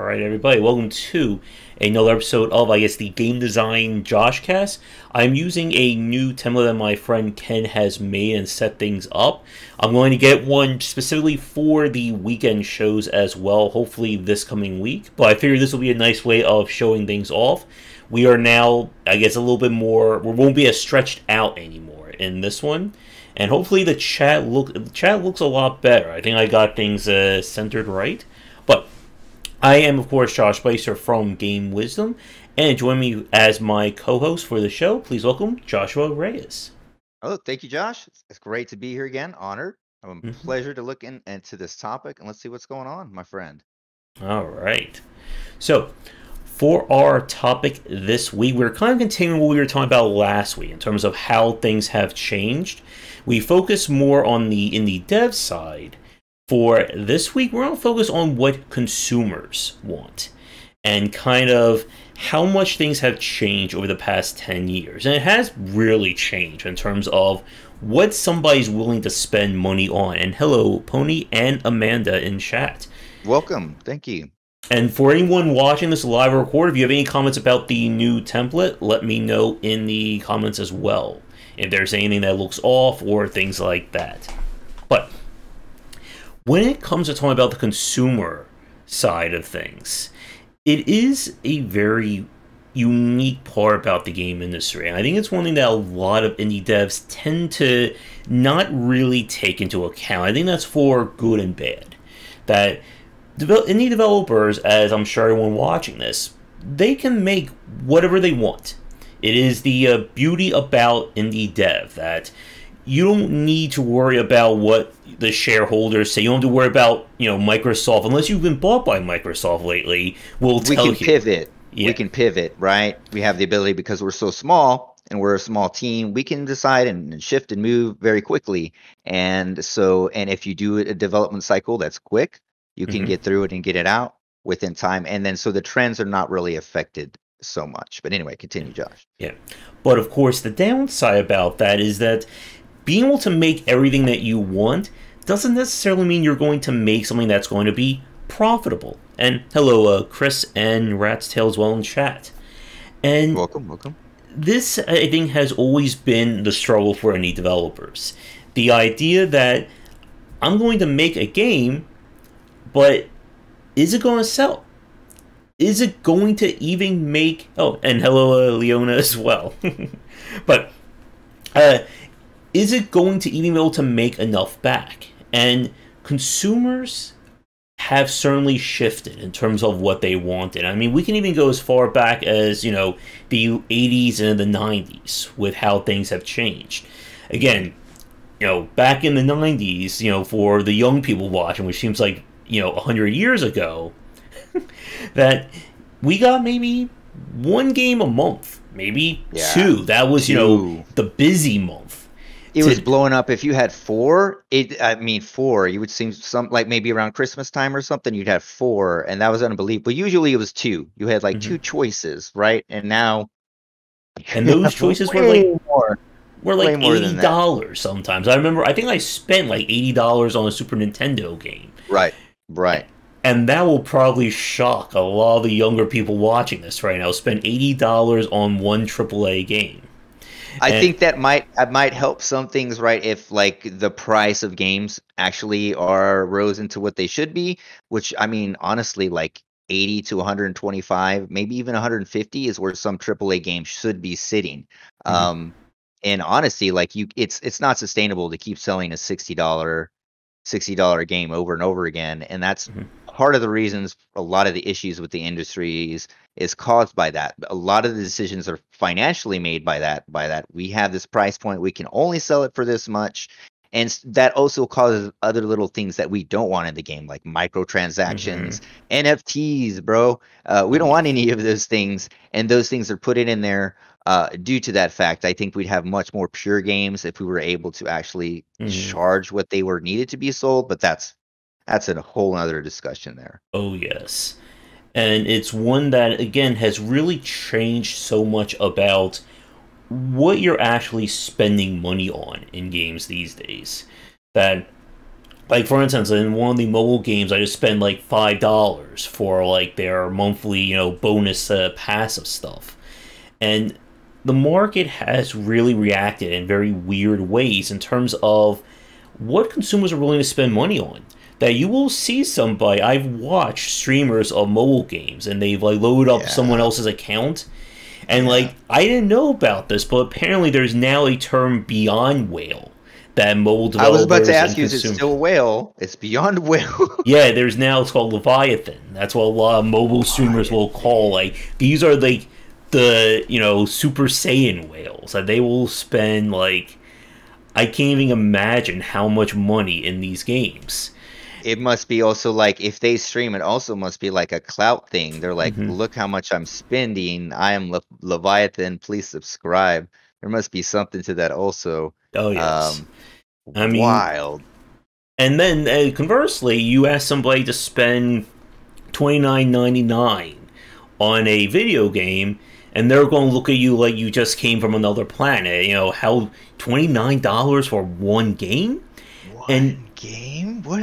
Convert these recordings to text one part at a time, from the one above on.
Alright everybody, welcome to another episode of, the Game Design Josh Cast. I'm using a new template that my friend Ken has made and set things up. I'm going to get one specifically for the weekend shows as well, hopefully this coming week. But I figured this will be a nice way of showing things off. We are now, a little bit more, we won't be as stretched out anymore in this one. And hopefully the chat looks a lot better. I think I got things centered right. But I am, of course, Josh Bycer from Game Wisdom, and join me as my co-host for the show. Please welcome Joshua Reyes. Oh, thank you, Josh. It's great to be here again. Honored. A pleasure to look into this topic, and let's see what's going on, my friend. All right. So, for our topic this week, we're kind of continuing what we were talking about last week in terms of how things have changed. We focus more on the indie dev side. For this week, we're going to focus on what consumers want and kind of how much things have changed over the past 10 years. And it has really changed in terms of what somebody's willing to spend money on. And hello, Pony and Amanda in chat. Welcome. Thank you. And for anyone watching this live or recorded, if you have any comments about the new template, let me know in the comments as well. If there's anything that looks off or things like that. But when it comes to talking about the consumer side of things, it is a very unique part about the game industry. And I think it's one thing that a lot of indie devs tend to not really take into account. I think that's for good and bad. That indie developers, as I'm sure everyone watching this, they can make whatever they want. It is the beauty about indie dev that you don't need to worry about what the shareholders say. You don't have to worry about, Microsoft, unless you've been bought by Microsoft lately. We can pivot. Yeah. We can pivot, right? We have the ability, because we're so small and we're a small team, we can decide and shift and move very quickly. And if you do a development cycle that's quick, you can get through it and get it out within time. And then so the trends are not really affected so much. But anyway, continue, Josh. Yeah. But of course, the downside about that is that being able to make everything that you want doesn't necessarily mean you're going to make something that's going to be profitable. And hello, Chris and Rat's Tail as well in chat. And welcome. This, I think, has always been the struggle for indie developers. The idea that I'm going to make a game, but is it going to sell? Is it going to even make... Oh, and hello, Leona as well. But, is it going to even be able to make enough back? And consumers have certainly shifted in terms of what they wanted. I mean, we can even go as far back as, the 80s and the 90s with how things have changed. Again, back in the 90s, for the young people watching, which seems like, 100 years ago, that we got maybe one game a month, maybe two. That was, the busy month. It was blowing up. If you had four, you would seem like maybe around Christmas time or something, you'd have four, and that was unbelievable. Usually it was two. You had like two choices, right? And now, and those choices were like $80 sometimes. I think I spent like $80 on a Super Nintendo game. Right. And that will probably shock a lot of the younger people watching this right now. Spend $80 on one AAA game. I think that might help some things, right? If like the price of games actually rose into what they should be, which honestly, like 80 to 125, maybe even 150 is where some AAA games should be sitting. And honestly, like it's not sustainable to keep selling a $60 game over and over again, and that's part of the reasons a lot of the issues with the industry is caused by that. A lot of the decisions are financially made by that. We have this price point, we can only sell it for this much, and that also causes other little things that we don't want in the game, like microtransactions, NFTs, bro. We don't want any of those things, and those things are put in there due to that fact. I think we'd have much more pure games if we were able to actually charge what they were needed to be sold, but that's a whole other discussion there. Oh, yes. And it's one that, again, has really changed so much about what you're actually spending money on in games these days. That Like, for instance, in one of the mobile games, I just spend like $5 for like their monthly, bonus passive stuff. And the market has really reacted in very weird ways in terms of what consumers are willing to spend money on. That you will see somebody, I've watched streamers of mobile games and they've like loaded up someone Yeah. else's account. And Yeah. like, I didn't know about this, but apparently there's now a term beyond whale that mobile I was about to developers and ask you, is it consumers. still whale? It's beyond whale. Yeah, there's now, it's called Leviathan. That's what a lot of mobile streamers will call, Leviathan. like, these are like the, Super Saiyan whales. That they will spend like, I can't even imagine how much money in these games. It must be also like if they stream, it also must be like a clout thing. They're like, Hmm. look how much I'm spending. I am Leviathan. Please subscribe. There must be something to that also. Oh yes. Um, I mean, Wild. and then conversely, you ask somebody to spend $29.99 on a video game, and they're going to look at you like you just came from another planet. How $29 for one game? And One game? What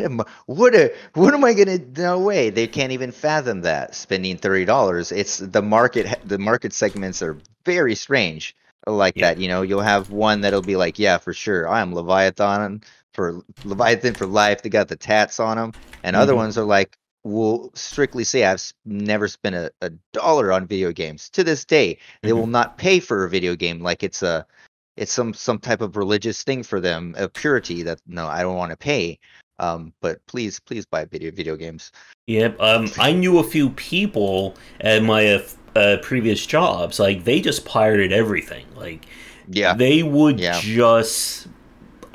am I gonna? No way. They can't even fathom that spending $30. It's the market. The market segments are very strange like yeah. that. You'll have one that'll be like, yeah, for sure, I am Leviathan for life. They got the tats on them, and other Hmm. ones are like, will strictly say never spent a dollar on video games to this day. They Hmm. will not pay for a video game like it's some type of religious thing for them of purity that no, I don't want to pay. But please buy video games. Yep. I knew a few people at my previous jobs. Like, they just pirated everything. Like, Yeah, they would yeah. just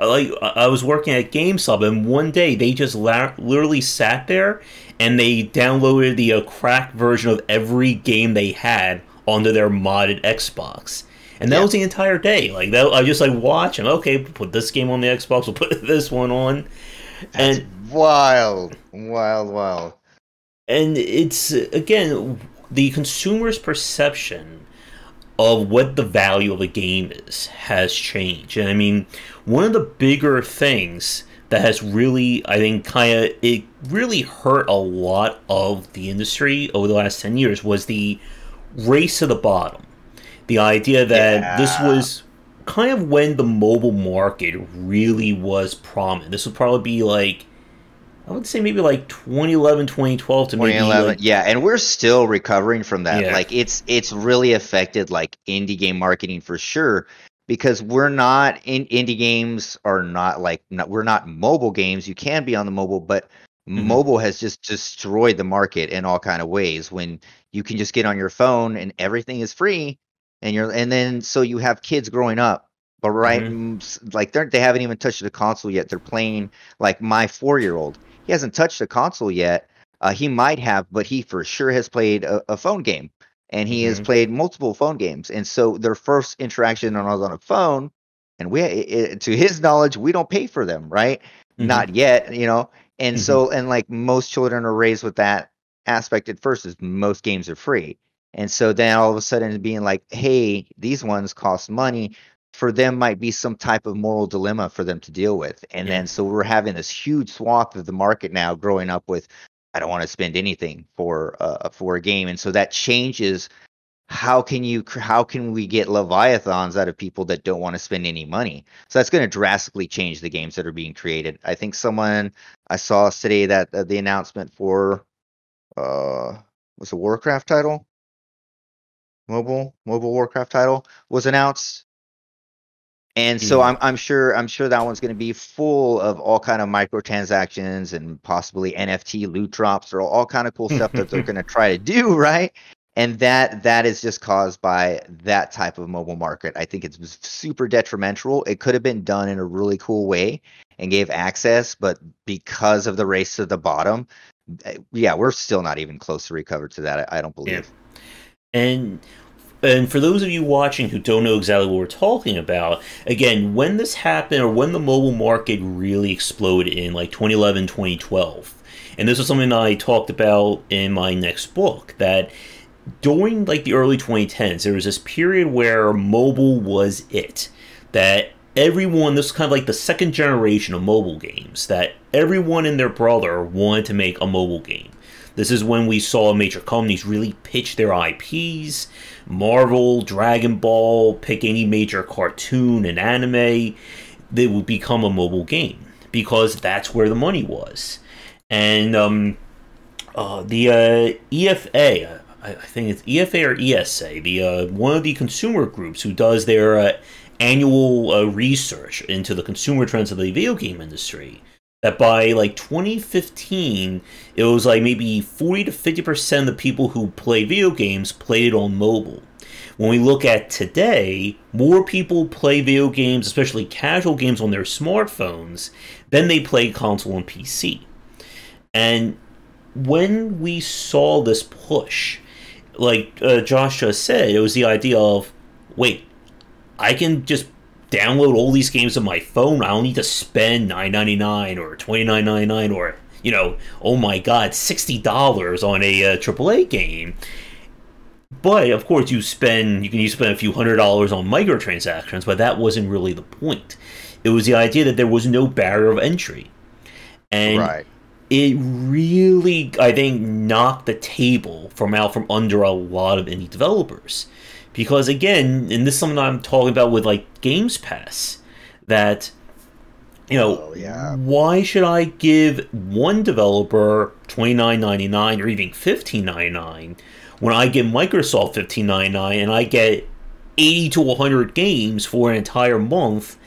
like, I was working at GameStop, and one day they just literally sat there and they downloaded the cracked version of every game they had onto their modded Xbox. And that Yeah. was the entire day. Like, that, I just like watch them. Okay, put this game on the Xbox. We'll put this one on, That's and wild, wild, wild. it's again the consumer's perception of what the value of a game is has changed. And I mean, one of the bigger things that has really, I think, it really hurt a lot of the industry over the last 10 years was the race to the bottom. The idea that this Yeah. was kind of when the mobile market really was prominent. This would probably be like, I would say maybe like 2011, 2012 to maybe 2011, like, yeah, and we're still recovering from that. yeah. Like it's really affected like indie game marketing for sure because we're not in indie games are not like we're not mobile games. You can be on the mobile, but Hmm. mobile has just destroyed the market in all kind of ways when you can just get on your phone and everything is free and then so you have kids growing up but right Hmm. like they haven't even touched the console yet. They're playing like my 4-year-old. He hasn't touched a console yet. He might have, but he for sure has played a phone game, and he has Hmm. played multiple phone games. And so their first interaction on a phone, and to his knowledge, we don't pay for them, right? Hmm. Not yet. And Hmm. so, and like most children are raised with that aspect at first, is most games are free. And so then all of a sudden being like, hey, these ones cost money for them might be some type of moral dilemma for them to deal with. And Yeah. then so we're having this huge swath of the market now growing up with I don't want to spend anything for a game. And so that changes how can we get leviathans out of people that don't want to spend any money? So that's going to drastically change the games that are being created. I think someone I saw today that the announcement for uh was a Warcraft title, mobile Warcraft title was announced. And so Yeah. I'm sure that one's going to be full of all kind of microtransactions and possibly NFT loot drops or all kind of cool stuff that they're going to try to do, right? And that is just caused by that type of mobile market. I think it's super detrimental. It could have been done in a really cool way and gave access, but because of the race to the bottom, yeah, we're still not even close to recover to that. I don't Yeah. believe. And and for those of you watching who don't know exactly what we're talking about, again, when this happened or when the mobile market really exploded in like 2011, 2012, and this was something I talked about in my next book, that during like the early 2010s, there was this period where mobile was it. That everyone, this is kind of like the second generation of mobile games, that everyone and their brother wanted to make a mobile game. This is when we saw major companies really pitch their IPs. Marvel, Dragon Ball, pick any major cartoon and anime, they would become a mobile game because that's where the money was. And the EFA, I think it's EFA or ESA, the one of the consumer groups who does their annual research into the consumer trends of the video game industry, that by like 2015, it was like maybe 40 to 50% of the people who play video games played it on mobile. When we look at today, more people play video games, especially casual games, on their smartphones than they play console and PC. And when we saw this push, like Josh just said, it was the idea of, wait, I can just download all these games on my phone. I don't need to spend $9.99 or $29.99 or, you know, oh my god, $60 on a AAA game. But of course, you can spend a few $100s on microtransactions, but that wasn't really the point. It was the idea that there was no barrier of entry, and it really, I think, knocked the table out from under a lot of indie developers. Because again, and this is something I'm talking about with like Games Pass, that, you know, why should I give one developer $29.99 or even $15.99 when I give Microsoft $15.99 and I get 80 to 100 games for an entire month?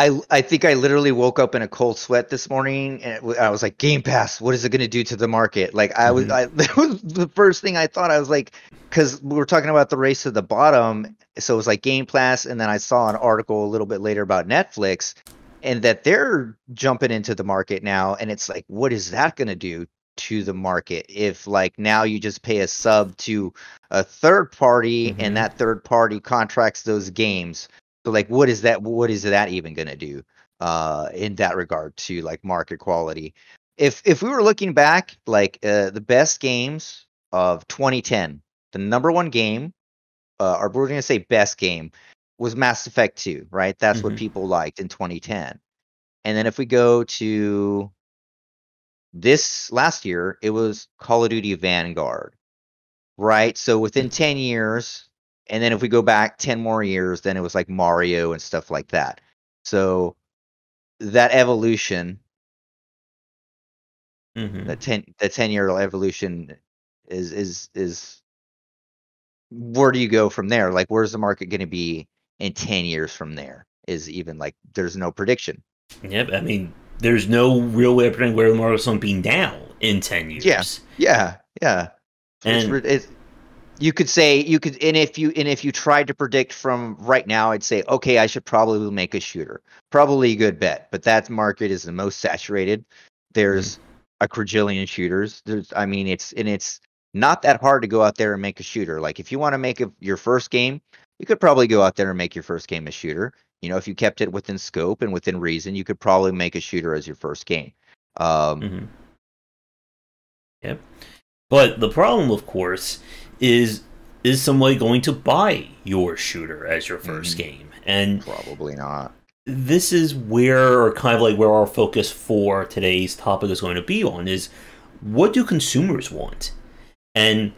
I think I literally woke up in a cold sweat this morning, and I was like, Game Pass, what is it going to do to the market? Like, that was the first thing I thought. I was like, because we were talking about the race to the bottom, so it was like Game Pass, and then I saw an article a little bit later about Netflix, and that they're jumping into the market now, and it's like, what is that going to do to the market if, like, now you just pay a sub to a third party, and that third party contracts those games? So, like, what is that even going to do in that regard to, like, market quality? If we were looking back, like, the best games of 2010, the number one game, or we're going to say best game, was Mass Effect 2, right? That's what people liked in 2010. And then if we go to this last year, it was Call of Duty Vanguard, right? So within 10 years... And then if we go back 10 more years, then it was like Mario and stuff like that. So that evolution, the 10-year evolution is where do you go from there? Like, where's the market going to be in 10 years from there? Is even like, there's no prediction. Yep. I mean, there's no real way of predicting where the market's going to be now in 10 years. Yeah. And you could say, and if you tried to predict from right now, I'd say, okay, I should probably make a shooter. Probably a good bet, but that market is the most saturated. There's a quadrillion shooters. It's not that hard to go out there and make a shooter. Like, if you want to make your first game, you could probably go out there and make your first game a shooter. You know, if you kept it within scope and within reason, you could probably make a shooter as your first game. Yep. But the problem, of course, is somebody going to buy your shooter as your first game? And probably not. This is where our focus for today's topic is going to be on, is what do consumers want? And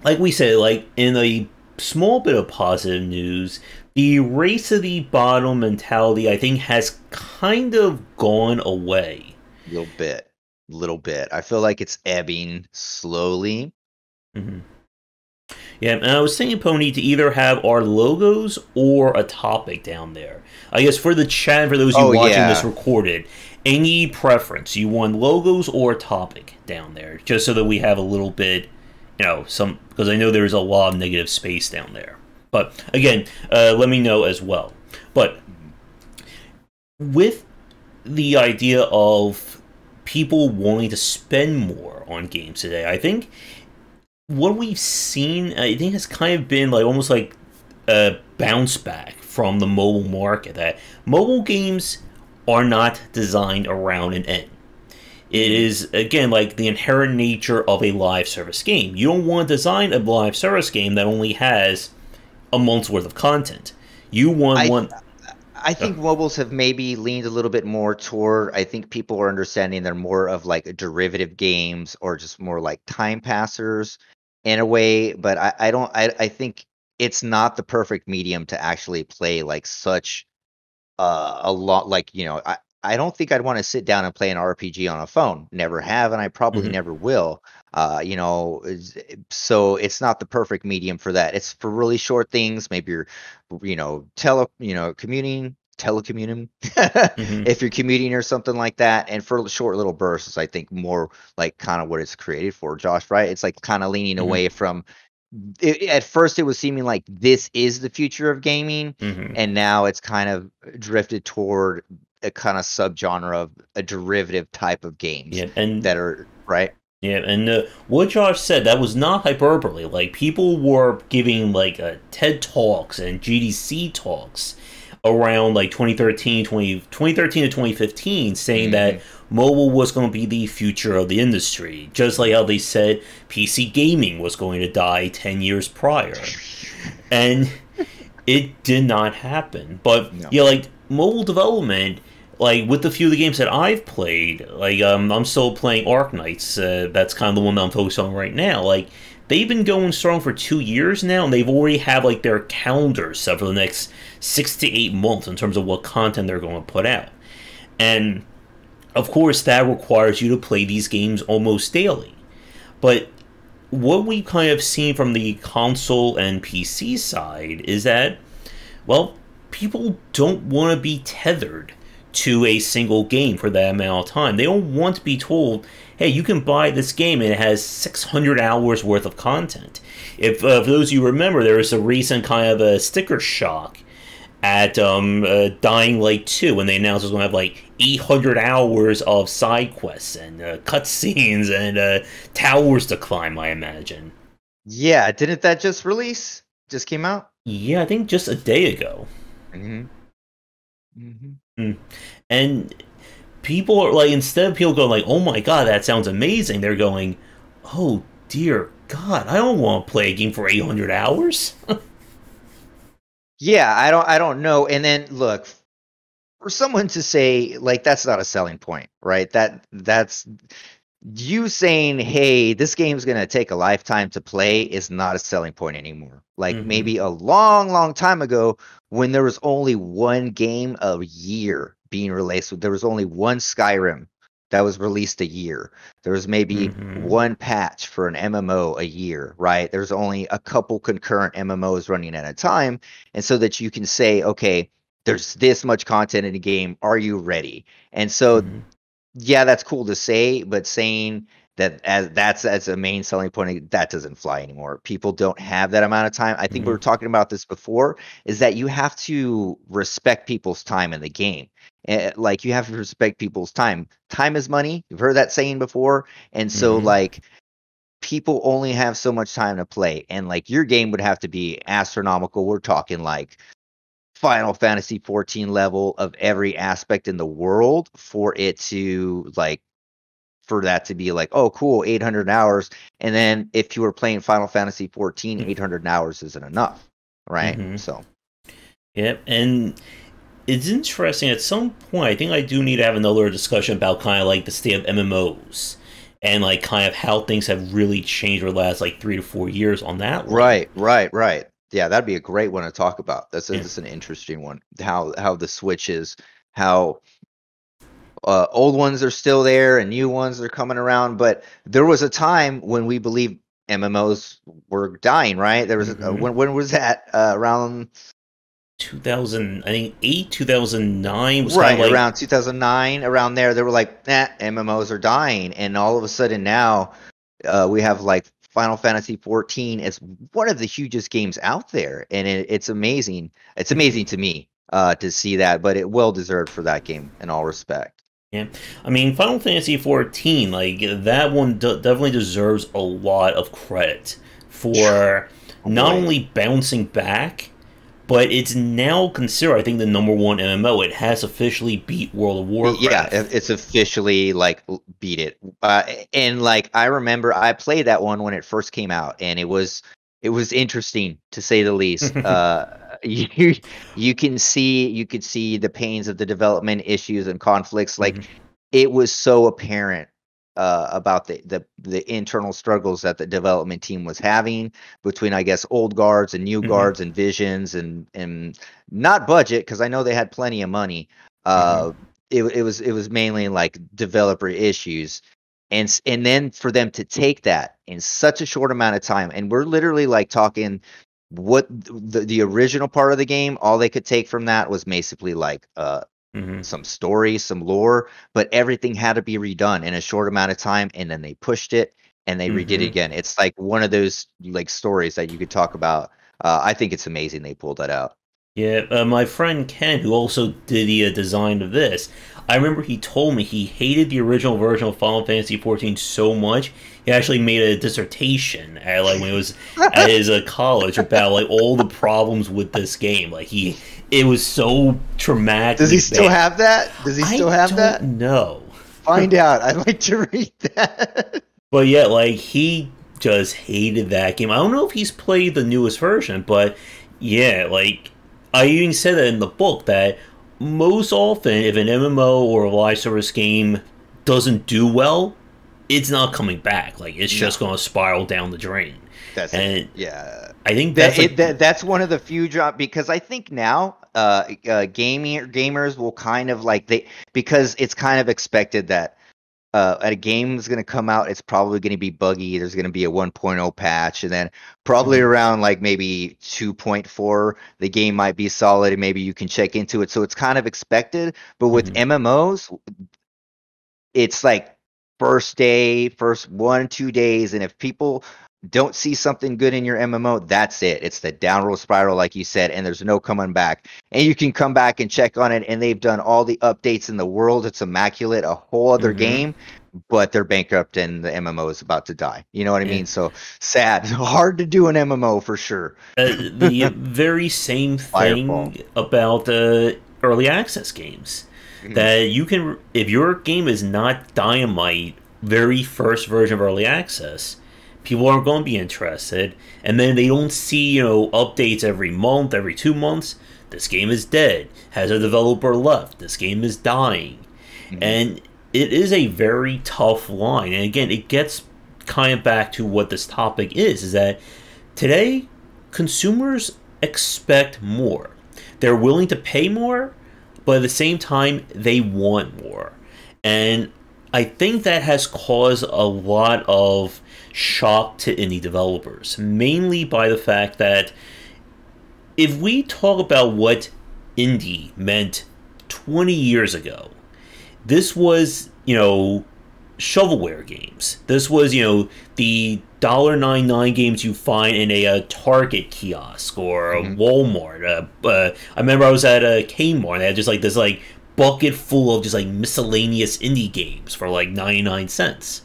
like we said, like, in a small bit of positive news, the race to the bottom mentality, I think, has kind of gone away. Little bit. I feel like it's ebbing slowly. Yeah, and I was thinking, Pony, to either have our logos or a topic down there. I guess for the chat, for those of you watching this recorded, any preference? You want logos or a topic down there? Just so that we have a little bit, because I know there's a lot of negative space down there. But again, let me know as well. But with the idea of people wanting to spend more on games today, I think what we've seen, I think, has kind of been like almost like a bounce back from the mobile market. That mobile games are not designed around an end. It is, again, like the inherent nature of a live service game. You don't want to design a live service game that only has a month's worth of content. You want one. I think mobiles have maybe leaned a little bit more toward. I think people are understanding they're more of like derivative games or just more like time passers in a way. But I don't. I think it's not the perfect medium to actually play like such a lot. Like I don't think I'd want to sit down and play an RPG on a phone. Never have, and I probably Mhm. never will. So it's not the perfect medium for that. It's for really short things. Maybe you're, telecommuting, Mhm. if you're commuting or something like that. And for short little bursts, I think more like kind of what it's created for, Josh, right? It's like kind of leaning Mhm. away from at first it was seeming like this is the future of gaming, Mhm. and now it's kind of drifted toward a kind of subgenre of a derivative type of games Yeah, and that are right. yeah, and what Josh said, that was not hyperbole. Like, people were giving, like, TED Talks and GDC talks around, like, 2013 to 2015, saying Hmm. that mobile was going to be the future of the industry. Just like how they said PC gaming was going to die 10 years prior. And it did not happen. But No. yeah, like mobile development, like with the few of the games that I've played, like I'm still playing Arknights. That's kind of the one that I'm focused on right now. Like they've been going strong for 2 years now, and they've already have like their calendars set for the next 6 to 8 months in terms of what content they're going to put out. And of course, that requires you to play these games almost daily. But what we've kind of seen from the console and PC side is that, well, people don't want to be tethered to a single game for that amount of time. They don't want to be told, hey, you can buy this game and it has 600 hours worth of content. If for those of you remember, there was a recent kind of a sticker shock at Dying Light 2 when they announced it was going to have like 800 hours of side quests and cutscenes and towers to climb, I imagine. Yeah, didn't that just release? Just came out? Yeah, I think just a day ago. Hmm. Hmm. Mm. And people are like, instead of people going like, "Oh my god, that sounds amazing," they're going, "Oh dear God, I don't want to play a game for 800 hours." Yeah, I don't know. And then look, for someone to say like that's not a selling point, right? That's you saying, "Hey, this game's gonna take a lifetime to play," is not a selling point anymore. Like Hmm. maybe a long, long time ago, when there was only one game a year being released, there was only one Skyrim that was released a year. There was maybe Hmm. one patch for an MMO a year, right? There's only a couple concurrent MMOs running at a time, and so that you can say, "Okay, there's this much content in a game. Are you ready?" And so Hmm. yeah, that's cool to say, but saying that as a main selling point, that doesn't fly anymore. People don't have that amount of time. I think we Hmm. were talking about this before, is that you have to respect people's time in the game. Like you have to respect people's time. Time is money. You've heard that saying before. And so Hmm. like people only have so much time to play. And like your game would have to be astronomical. We're talking like Final Fantasy 14 level of every aspect in the world for it to like for that to be like, oh, cool, 800 hours. And then if you were playing Final Fantasy 14, 800 hours isn't enough, right? Hmm. So, Yep, and it's interesting. At some point, I think I do need to have another discussion about kind of like the state of MMOs and like kind of how things have really changed over the last like 3 to 4 years on that one. right. Yeah, that'd be a great one to talk about. Yeah. That's an interesting one. How the switch is, how old ones are still there and new ones are coming around. But there was a time when we believed MMOs were dying, right? There was Hmm. when was that around 2000, I think 8, 2009 was kind of right like, around 2009 around there they were like nah, MMOs are dying, and all of a sudden now we have like Final Fantasy 14 as one of the hugest games out there, and it's amazing to me to see that, but it well deserved for that game in all respect. yeah. I mean, Final Fantasy 14, like that one definitely deserves a lot of credit for Oh not boy. only bouncing back, but it's now considered, I think, the number one MMO. It has officially beat World of Yeah, Warcraft. it's officially like beat it. And like I remember I played that one when it first came out, and it was interesting to say the least. you you could see the pains of the development issues and conflicts. Like Hmm. it was so apparent about the internal struggles that the development team was having between, I guess, old guards and new Hmm. guards and visions and not budget, because I know they had plenty of money. Hmm. Uh, it was mainly like developer issues, and then for them to take that in such a short amount of time, and we're literally like talking what the original part of the game, all they could take from that was basically like Hmm. some story, some lore, but everything had to be redone in a short amount of time, and then they pushed it and they redid it Hmm. again. It's like one of those like stories that you could talk about. I think it's amazing they pulled that out. Yeah, my friend Ken, who also did the design of this, I remember he told me he hated the original version of Final Fantasy XIV so much he actually made a dissertation at like when he was at his college about like all the problems with this game. Like it was so Does he traumatically still bad. have that? Does he I still have don't that? know, Find out. I'd like to read that. but yeah, like he just hated that game. I don't know if he's played the newest version, but yeah, like I even said that in the book that most often, if an MMO or a live service game doesn't do well, it's not coming back. Like it's No, just going to spiral down the drain. that's it. And Yeah. I think that's like, That's one of the few drop, because I think now gamers will kind of like they, because it's kind of expected that a game is going to come out, it's probably going to be buggy. There's going to be a 1.0 patch, and then probably mhm, around like maybe 2.4, the game might be solid, and maybe you can check into it. So it's kind of expected. But with mhm, MMOs, it's like first day, first 1 2 days, and if people don't see something good in your MMO, that's it. It's the downward spiral, like you said, and there's no coming back. And you can come back and check on it, and they've done all the updates in the world. It's immaculate, a whole other mhm. game, but they're bankrupt and the MMO is about to die. You know what I Yeah. mean? So sad. Hard to do an MMO for sure. The very same Firefall. thing about the early access games. Mhm. That you can, if your game is not Dynamite, very first version of early access, people aren't going to be interested. And then they don't see, updates every month, every 2 months. This game is dead. Has a developer left? This game is dying. Mhm. And it is a very tough line. And again, it gets kind of back to what this topic is that today consumers expect more. They're willing to pay more, but at the same time, they want more. And I think that has caused a lot of shock to indie developers, mainly by the fact that if we talk about what indie meant 20 years ago, this was, shovelware games. This was, the $1.99 games you find in a Target kiosk or a Mhm. Walmart. I remember I was at a Kmart and they had just like this like bucket full of just like miscellaneous indie games for like 99 cents.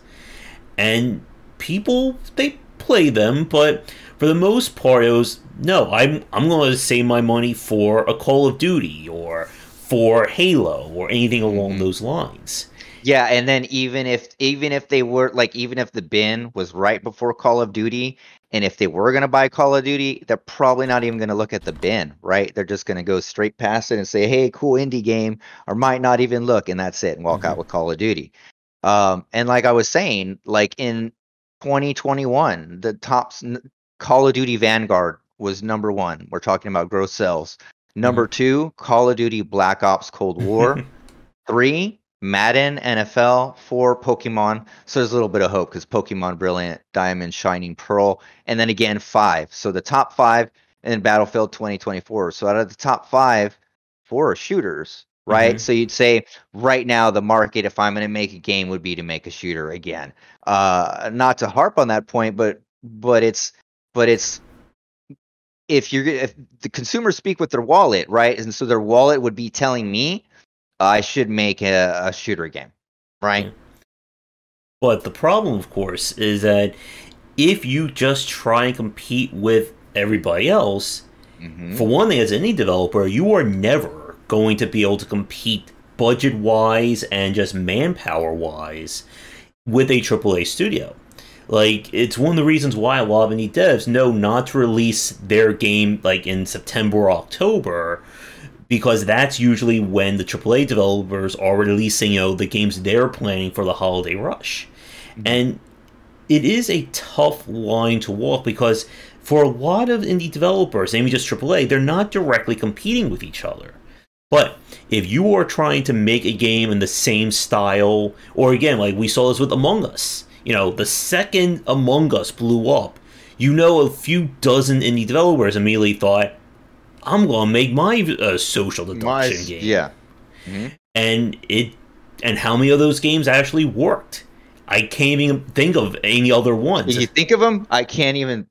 And people they play them, but for the most part it was no, I'm going to save my money for a Call of Duty or for Halo or anything along Mhm. those lines. Yeah, and then even if they were like, even if the bin was right before Call of Duty, and if they were gonna buy Call of Duty, they're probably not even gonna look at the bin, right? They're just gonna go straight past it and say, "Hey, cool indie game," or might not even look, and that's it, and walk out Hmm. with Call of Duty. And like I was saying, like in 2021, Call of Duty Vanguard was number one. We're talking about gross sales. Hmm. Number two, Call of Duty Black Ops Cold War. Three, Madden, NFL. Four, Pokemon. So there's a little bit of hope because Pokemon Brilliant, Diamond, Shining Pearl. And then again, five. So the top five in Battlefield 2024. So out of the top five, four are shooters, right? Hmm. So you'd say right now the market, if I'm going to make a game, would be to make a shooter again. Not to harp on that point, but it's if the consumers speak with their wallet, right? And so their wallet would be telling me I should make a shooter game, right? Yeah. But the problem, of course, is that if you just try and compete with everybody else, Hmm. for one thing, as any developer, you are never going to be able to compete budget wise and just manpower wise with a AAA studio. Like, it's one of the reasons why a lot of indie devs know not to release their game like in September or October, because that's usually when the AAA developers are releasing, the games they're planning for the holiday rush. And it is a tough line to walk because for a lot of indie developers, maybe just AAA, they're not directly competing with each other. But if you are trying to make a game in the same style, or again, like we saw this with Among Us, the second Among Us blew up, a few dozen indie developers immediately thought, I'm going to make my social deduction game. Yeah. And how many of those games actually worked? I can't even think of any other ones. If you think of them, I can't even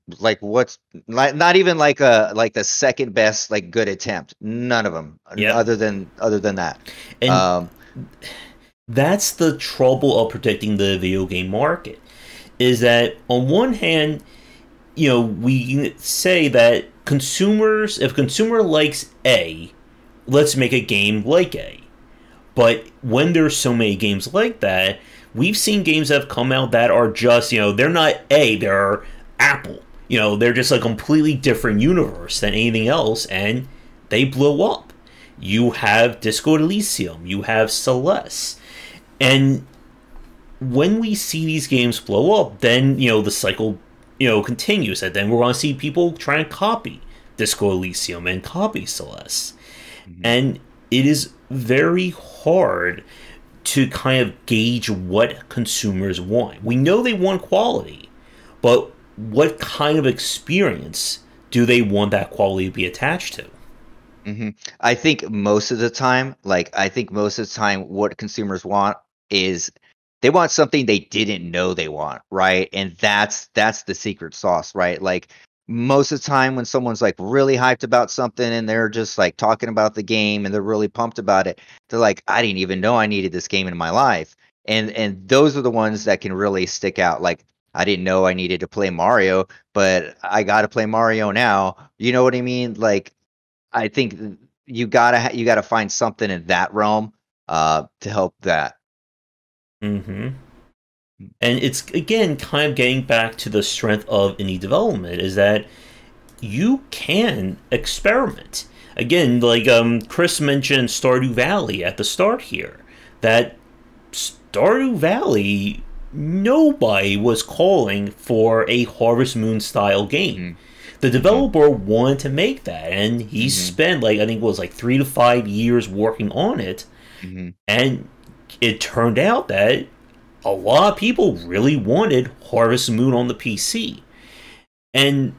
not even like the second best good attempt. None of them. Yep. Other than that. And that's the trouble of predicting the video game market. Is that on one hand, we say that if a consumer likes A, let's make a game like A. But when there's so many games like that, we've seen games that have come out that are just, they're not A, they're Apple. They're just a completely different universe than anything else, and they blow up. You have Disco Elysium, you have Celeste. And when we see these games blow up, then, the cycle, continues. And then we're going to see people try and copy Disco Elysium and copy Celeste. And it is very hard to kind of gauge what consumers want. We know they want quality, but what kind of experience do they want that quality to be attached to? I think most of the time, what consumers want is they want something they didn't know they want, right? And that's the secret sauce, right? Like most of the time when someone's really hyped about something and they're just talking about the game and they're really pumped about it, they're like, I didn't even know I needed this game in my life. And those are the ones that can really stick out. Like, I didn't know I needed to play Mario, but I got to play Mario now. You know what I mean? Like, I think you gotta find something in that realm to help that. And it's, again, kind of getting back to the strength of indie development, is that you can experiment. Again, like Chris mentioned Stardew Valley at the start here. That Stardew Valley, nobody was calling for a Harvest Moon style game. The developer wanted to make that, and he spent I think it was 3 to 5 years working on it. And it turned out that a lot of people really wanted Harvest Moon on the PC. And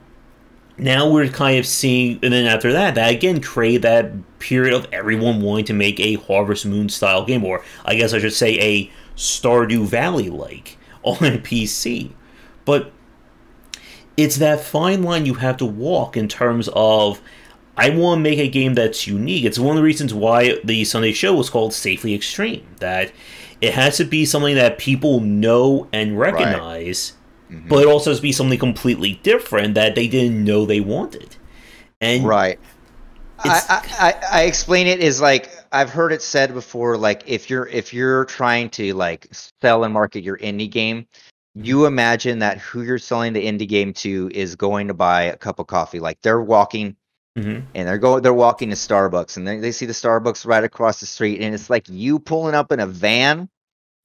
now we're kind of seeing, and then after that again created that period of everyone wanting to make a Harvest Moon style game, or I guess I should say a Stardew Valley on PC. But it's that fine line you have to walk in terms of, I want to make a game that's unique. It's one of the reasons why the Sunday show was called Safely Extreme, that it has to be something that people know and recognize, but it also has to be something completely different that they didn't know they wanted. And I explain it as I've heard it said before, if you're trying to sell and market your indie game, you imagine that who you're selling the indie game to is going to buy a cup of coffee. Like they're walking and they're walking to Starbucks, and they see the Starbucks right across the street, and it's like you pulling up in a van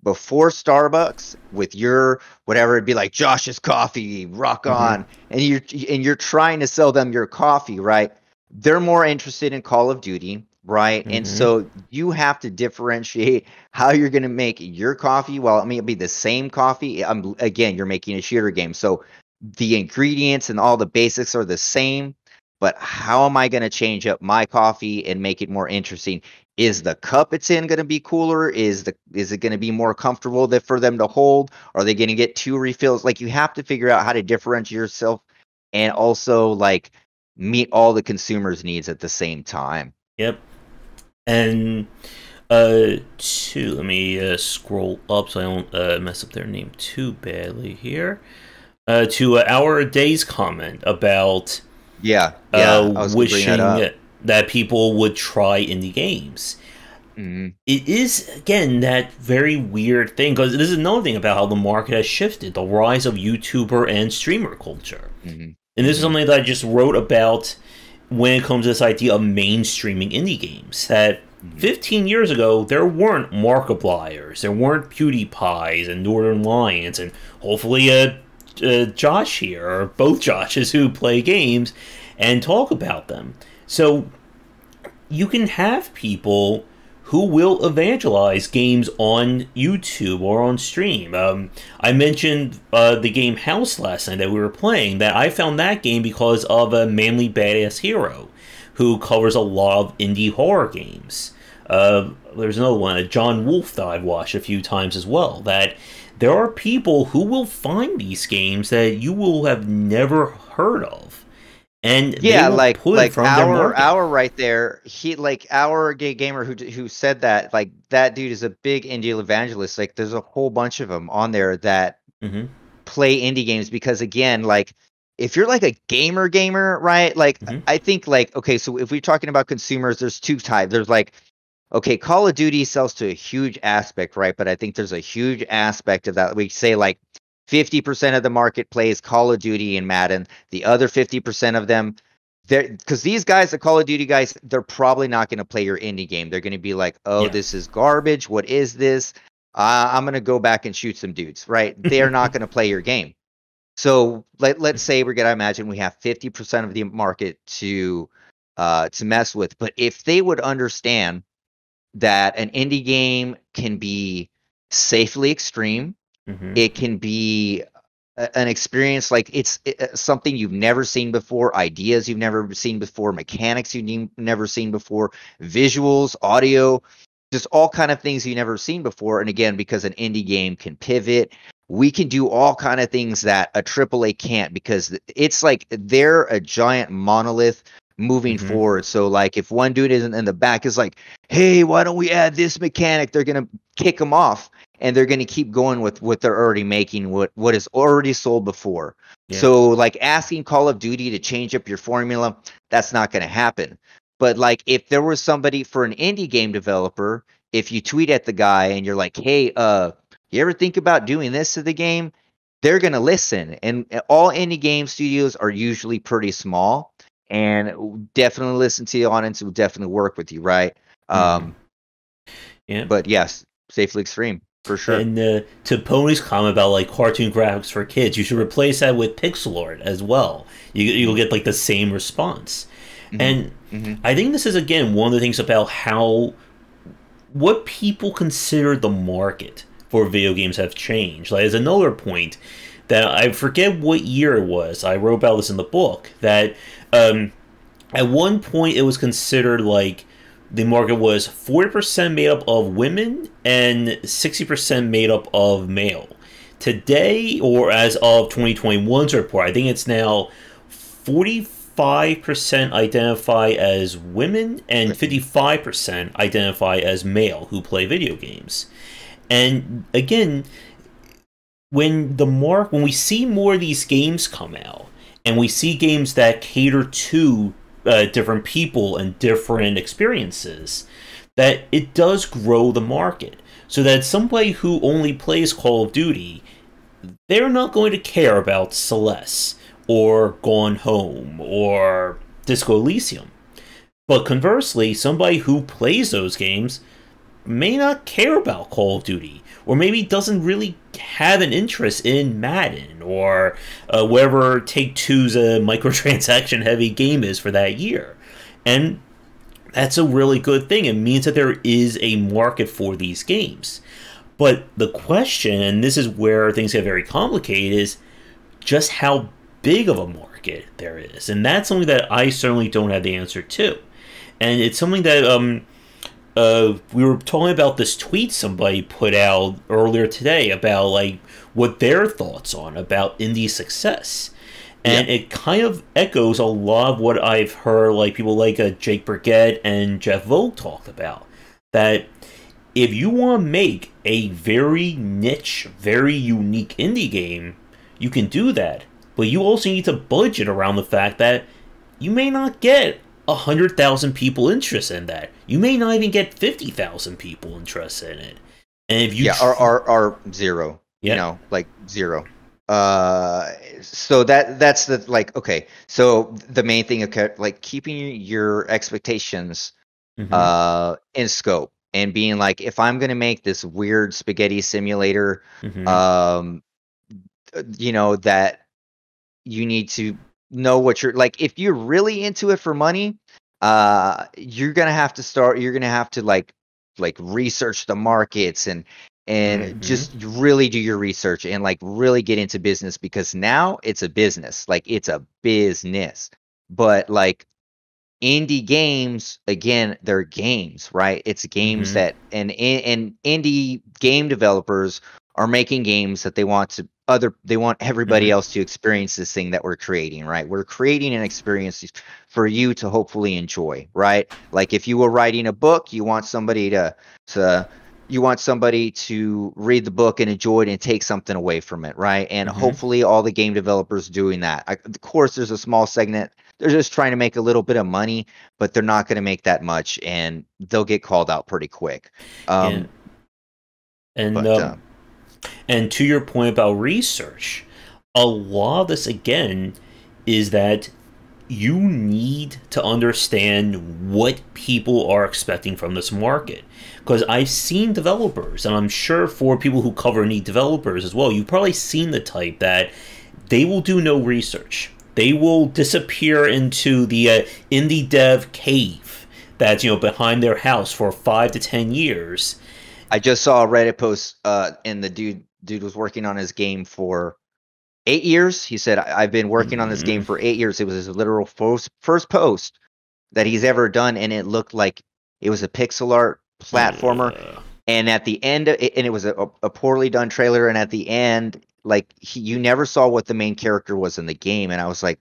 before Starbucks with your whatever, it'd be like Josh's Coffee, rock on, and you're trying to sell them your coffee, right? They're more interested in Call of Duty, right? And so you have to differentiate how you're going to make your coffee. Well, I mean, it'll be the same coffee. Again, you're making a shooter game, so the ingredients and all the basics are the same. But how am I going to change up my coffee and make it more interesting? Is the cup it's in going to be cooler? Is it going to be more comfortable for them to hold? Are they going to get 2 refills? Like, you have to figure out how to differentiate yourself and also meet all the consumers' needs at the same time. Yep. And let me scroll up so I don't mess up their name too badly here. To our day's comment about I was wishing that people would try indie games. Mhm. it is, again, that very weird thing, because this is another thing about how the market has shifted, the rise of YouTuber and streamer culture. Mhm. And this is Mhm. something that I just wrote about when it comes to this idea of mainstreaming indie games. That Mhm. 15 years ago, there weren't Markipliers, there weren't PewDiePies and Northern Lions, and hopefully Josh here, or both Joshes, who play games and talk about them. So you can have people who will evangelize games on YouTube or on stream. I mentioned the game House last night that we were playing. That I found that game because of a Manly Badass Hero, who covers a lot of indie horror games. There's another one, John Wolfe, that I've watched a few times as well. That there are people who will find these games that you will have never heard of, and they Yeah, will put it like from their market. our right there. He like our gay gamer who said that, like that dude is a big indie evangelist. Like there's a whole bunch of them on there that Hmm. play indie games because again, like if you're like a gamer, right? Like Hmm. I think like okay, so if we're talking about consumers, there's two types. There's like okay, Call of Duty sells to a huge aspect, right? But I think there's a huge aspect of that. We say like 50% of the market plays Call of Duty and Madden. The other 50% of them, they're because these guys, the Call of Duty guys, they're probably not going to play your indie game. They're going to be like, oh, Yeah. this is garbage. What is this? I'm going to go back and shoot some dudes, right? They're not going to play your game. So let's say we're going to imagine we have 50% of the market to mess with. But if they would understand that an indie game can be safely extreme. Hmm. It can be an experience like something you've never seen before, ideas you've never seen before, mechanics you've never seen before, visuals, audio, just all kind of things you've never seen before. And again, because an indie game can pivot, we can do all kind of things that a AAA can't because it's like they're a giant monolith moving Hmm. forward. So like if one dude isn't in the back is like, hey, why don't we add this mechanic? They're gonna kick them off and they're gonna keep going with what they're already making, what is already sold before. Yeah. So like asking Call of Duty to change up your formula, that's not gonna happen. But like if there was somebody for an indie game developer, if you tweet at the guy and you're like, hey, you ever think about doing this to the game? They're gonna listen. And all indie game studios are usually pretty small and definitely listen to the audience will definitely work with you, right? Hmm. Um, Yeah. but yes, safely extreme for sure. And to Pony's comment about like cartoon graphics for kids, you should replace that with pixel art as well. You'll Hmm. get like the same response. Hmm. And Hmm. I think this is again one of the things about how what people consider the market for video games have changed. Like, there's another point that I forget what year it was. I wrote about this in the book that at one point it was considered like the market was 40% made up of women and 60% made up of male. Today, or as of 2021's report, I think it's now 45% identify as women and 55% identify as male who play video games. And again, when we see more of these games come out, and we see games that cater to different people and different experiences, that it does grow the market. So that somebody who only plays Call of Duty, they're not going to care about Celeste or Gone Home or Disco Elysium. But conversely, somebody who plays those games may not care about Call of Duty, or maybe doesn't really have an interest in Madden or whatever Take Two's microtransaction heavy game is for that year. And that's a really good thing. It means that there is a market for these games. But the question, and this is where things get very complicated, is just how big of a market there is. And that's something that I certainly don't have the answer to. And it's something that we were talking about this tweet somebody put out earlier today about like what their thoughts on about indie success. Yeah. And it kind of echoes a lot of what I've heard like people like Jake Burgett and Jeff Vogt talked about. That if you want to make a very niche, very unique indie game, you can do that. But you also need to budget around the fact that you may not get 100,000 people interested in that. You may not even get 50,000 people interested in it. And if you or zero, like zero. So that's the like, okay. So the main thing, okay, like keeping your expectations in scope and being like, if I'm gonna make this weird spaghetti simulator, that you need to know what you're like. If you're really into it for money, you're gonna have to like research the markets and just really do your research and like really get into business, because now it's a business. Like, it's a business. But like, indie games, again, they're games, right? It's games that and indie game developers are making games that they want everybody else to experience this thing that we're creating, right? We're creating an experience for you to hopefully enjoy, right? Like, if you were writing a book, you want somebody to read the book and enjoy it and take something away from it, right? And hopefully all the game developers doing that. Of course, there's a small segment. They're just trying to make a little bit of money, but they're not going to make that much, and they'll get called out pretty quick. And to your point about research, a lot of this, again, is that you need to understand what people are expecting from this market. Because I've seen developers, and I'm sure for people who cover indie developers as well, you've probably seen the type that they will do no research. They will disappear into the indie dev cave that's behind their house for 5 to 10 years. I just saw a Reddit post, and the dude was working on his game for 8 years. He said, I've been working on this game for 8 years. It was his literal first post that he's ever done, and it looked like it was a pixel art platformer. And at the end, and it was a poorly done trailer, and at the end, like, you never saw what the main character was in the game, and I was like,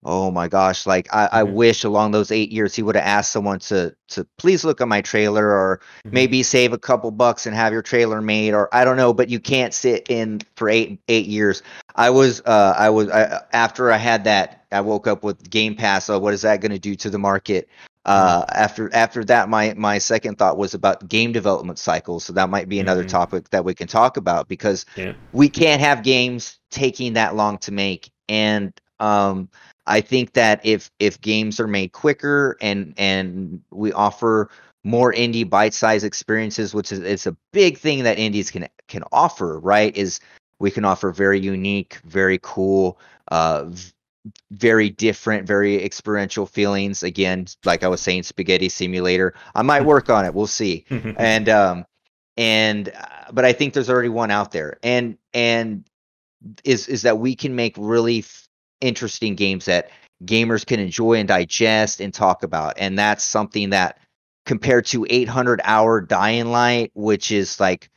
oh my gosh, like, I wish along those 8 years he would have asked someone to please look at my trailer, or maybe save a couple bucks and have your trailer made, or I don't know, but you can't sit in for eight years. After I had that, I woke up with Game Pass. So what is that going to do to the market? After that, my second thought was about game development cycles. So that might be another topic that we can talk about, because we can't have games taking that long to make. And I think that if games are made quicker and we offer more indie bite-sized experiences, which is, it's a big thing that indies can offer, right? Is we can offer very unique, very cool, very different, very experiential feelings. Again, like I was saying, spaghetti simulator. I might work on it. We'll see. But I think there's already one out there, and is that we can make really interesting games that gamers can enjoy and digest and talk about. And that's something that, compared to 800-hour Dying Light, which is like,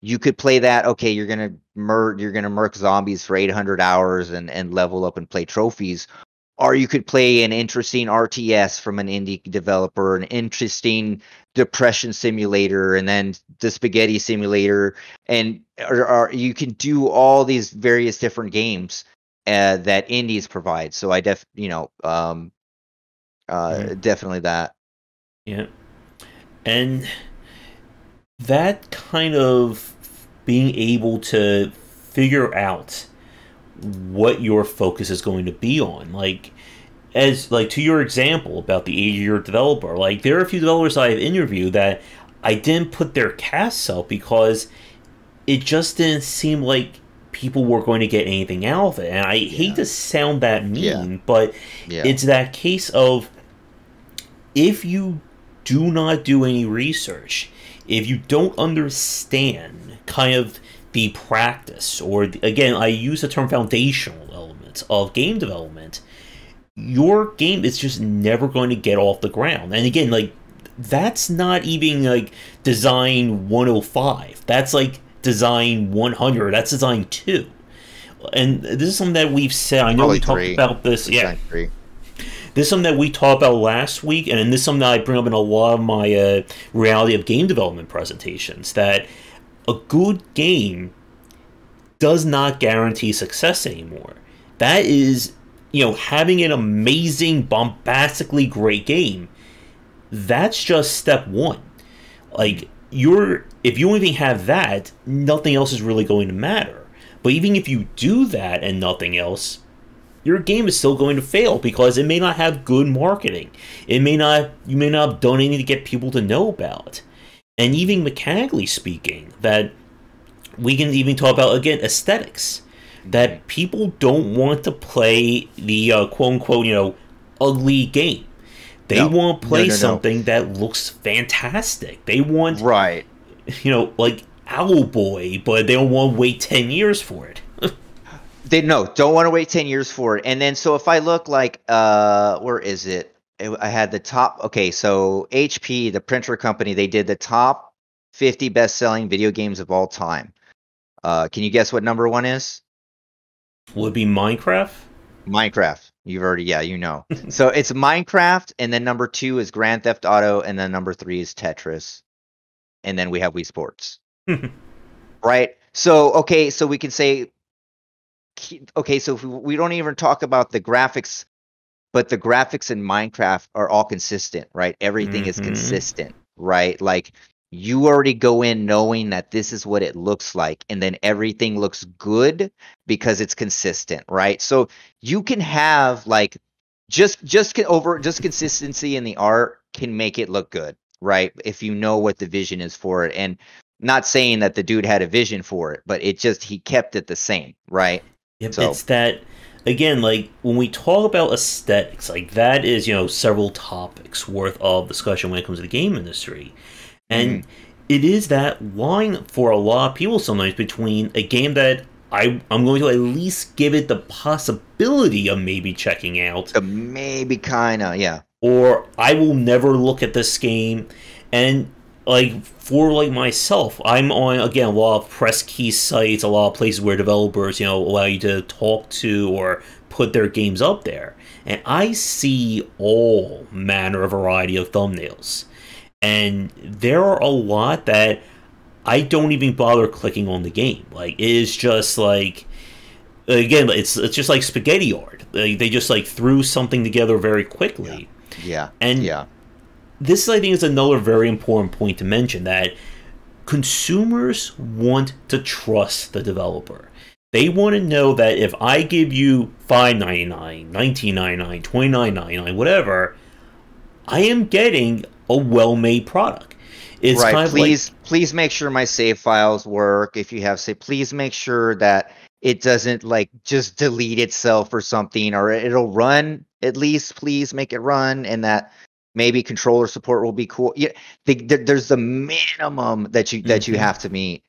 you could play that, okay, you're gonna murk zombies for 800 hours and level up and play trophies, or you could play an interesting RTS from an indie developer, an interesting depression simulator, and then the spaghetti simulator, and or you can do all these various different games that indies provide. So I definitely that. Yeah. And that kind of being able to figure out what your focus is going to be on, like, as like to your example about the 8-year developer, like, there are a few developers I've interviewed that I didn't put their casts up because it just didn't seem like people were going to get anything out of it. And I hate to sound that mean, but it's that case of, if you do not do any research, if you don't understand kind of the practice, or again, I use the term foundational elements of game development, your game is just never going to get off the ground. And again, like, that's not even like design 105. That's like design 100. That's design 2. And this is something that we've said. I know we talked about this. Design 3. This is something that we talked about last week, and this is something that I bring up in a lot of my reality of game development presentations, that a good game does not guarantee success anymore. That is having an amazing, bombastically great game, that's just step one. Like, if you only have that, nothing else is really going to matter. But even if you do that and nothing else, your game is still going to fail because it may not have good marketing. You may not have done anything to get people to know about. And even mechanically speaking, that we can even talk about, again, aesthetics. That people don't want to play the quote-unquote, ugly game. They want to play something that looks fantastic. They want, right, like Owlboy, but they don't want to wait 10 years for it. They don't want to wait 10 years for it. And then, so if I look like, where is it? I had the top, okay, so HP, the printer company, they did the top 50 best-selling video games of all time. Can you guess what number one is? Would it be Minecraft? Minecraft. You've already, So it's Minecraft, and then number 2 is Grand Theft Auto, and then number 3 is Tetris. And then we have Wii Sports. Right? So, okay, so we can say, okay, so if we don't even talk about the graphics, but the graphics in Minecraft are all consistent, right? Everything is consistent, right? Like, you already go in knowing that this is what it looks like, and then everything looks good because it's consistent, right? So you can have like just consistency in the art can make it look good, right? If you know what the vision is for it. And not saying that the dude had a vision for it, but he kept it the same, right? Yep, so it's that, again, like when we talk about aesthetics, like that is, several topics worth of discussion when it comes to the game industry. And it is that line for a lot of people sometimes between a game that I'm going to at least give it the possibility of maybe checking out. Maybe kinda, yeah. Or I will never look at this game. And like for like myself, I'm on, again, a lot of press key sites, a lot of places where developers, allow you to talk to or put their games up there. And I see all manner of variety of thumbnails. And there are a lot that I don't even bother clicking on the game. Like, it is just like, again, it's just like spaghetti art. They just like threw something together very quickly. Yeah. This, I think, is another very important point to mention, that consumers want to trust the developer. They want to know that if I give you $5.99, $19.99, $29.99, whatever, I am getting a well-made product. It's right. Kind of please make sure my save files work. If you have please make sure that it doesn't like just delete itself or something, or it'll run. At least please make it run, and that maybe controller support will be cool. Yeah, there's the minimum that you have to meet.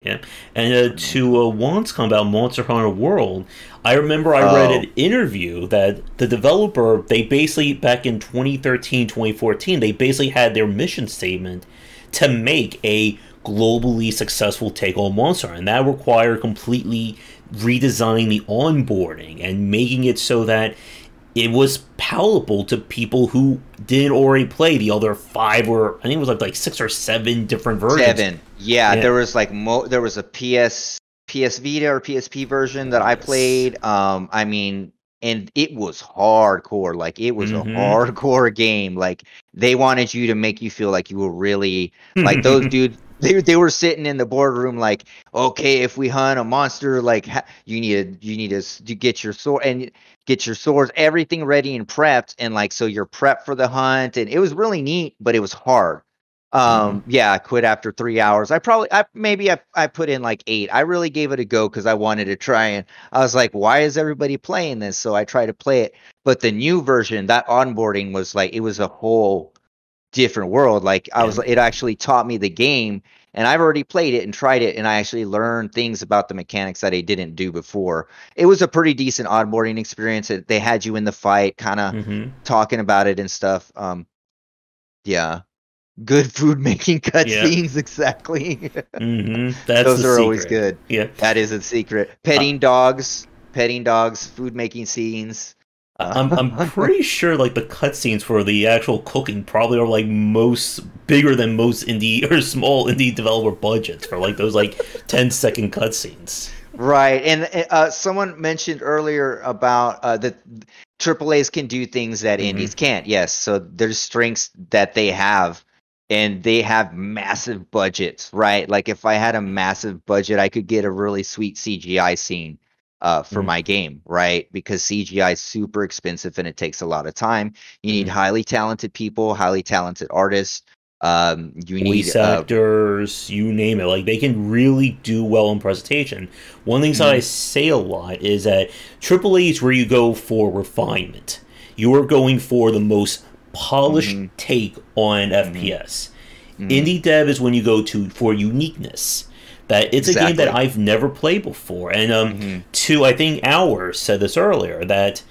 Yeah, and to Juan's comment about Monster Hunter World, I remember I read an interview that the developer, they basically, back in 2013, 2014, they basically had their mission statement to make a globally successful take on Monster Hunter, and that required completely redesigning the onboarding and making it so that it was palatable to people who didn't already play the other 5, or I think it was like 6 or 7 different versions. 7, yeah. There was like there was a PS Vita or PSP version that I played. I mean, and it was hardcore. Like, it was a hardcore game. Like, they wanted you to make you feel like you were really like those dudes. They were sitting in the boardroom like, okay, if we hunt a monster, like you need to get your sword and get your swords, everything ready and prepped, and like so you're prepped for the hunt, and it was really neat, but it was hard. Yeah, I quit after 3 hours. I put in like 8. I really gave it a go because I wanted to try, and I was like, why is everybody playing this? So I tried to play it, but the new version, that onboarding was like, it was a whole different world. Like, it actually taught me the game, and I've already played it and tried it, and I actually learned things about the mechanics that I didn't do before. It was a pretty decent onboarding experience. They had you in the fight, kind of talking about it and stuff. Yeah, good food making cutscenes, exactly. Those are always good. Yeah, that is a secret. Petting dogs, food making scenes. I'm pretty sure like the cutscenes for the actual cooking probably are like bigger than most indie or small indie developer budgets for like those like 10-second cutscenes. Right, and someone mentioned earlier about that AAAs can do things that Hmm. indies can't. Yes, so there's strengths that they have, and they have massive budgets, right? Like if I had a massive budget, I could get a really sweet CGI scene for Hmm. my game, right? Because CGI is super expensive and it takes a lot of time. You need Hmm. highly talented people, highly talented artists. You need Voice actors, you name it. Like they can really do well in presentation. One of the things that I mhm, say a lot is that AAA is where you go for refinement. You are going for the most polished mhm, take on mhm, FPS. mhm. Indie dev is when you go to for uniqueness. That it's a game that Exactly. I've never played before, and Mhm. to I think Hours said this earlier that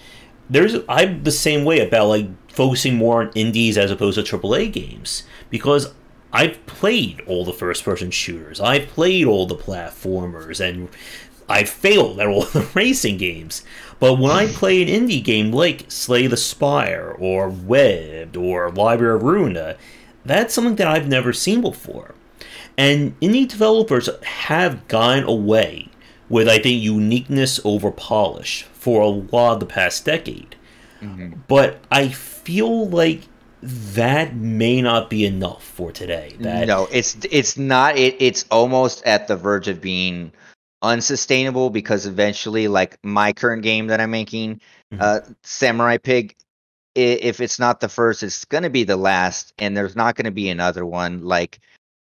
I'm the same way about like focusing more on indies as opposed to AAA games because I've played all the first person shooters. I've played all the platformers and I've failed at all the racing games. But when I play an indie game like Slay the Spire or Webbed or Library of Ruina, that's something that I've never seen before. And indie developers have gone away with, I think, uniqueness over polish for a lot of the past decade. Mhm. But I feel like that may not be enough for today. That No, it's not. It's almost at the verge of being unsustainable because eventually, like my current game that I'm making, Mhm. Samurai Pig, if it's not the first, it's gonna be the last, and there's not gonna be another one. Like,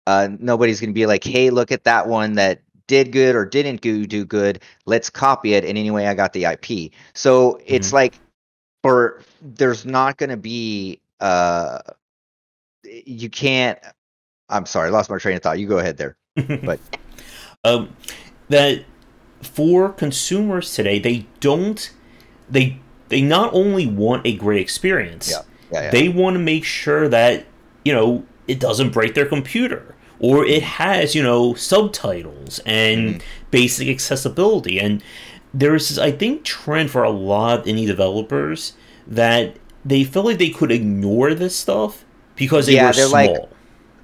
nobody's gonna be like, "Hey, look at that one that did good or didn't do good. Let's copy it." And anyway, I got the IP. So it's Mhm. like for there's not gonna be you can't. I'm sorry, I lost my train of thought. You go ahead there. But um, that for consumers today, they they not only want a great yeah, experience, yeah, yeah. they want to make sure that it doesn't break their computer or it Mhm, has subtitles and mhm. basic accessibility. And there's this, I think, trend for a lot of indie developers that they feel like they could ignore this stuff because they were Yeah, small.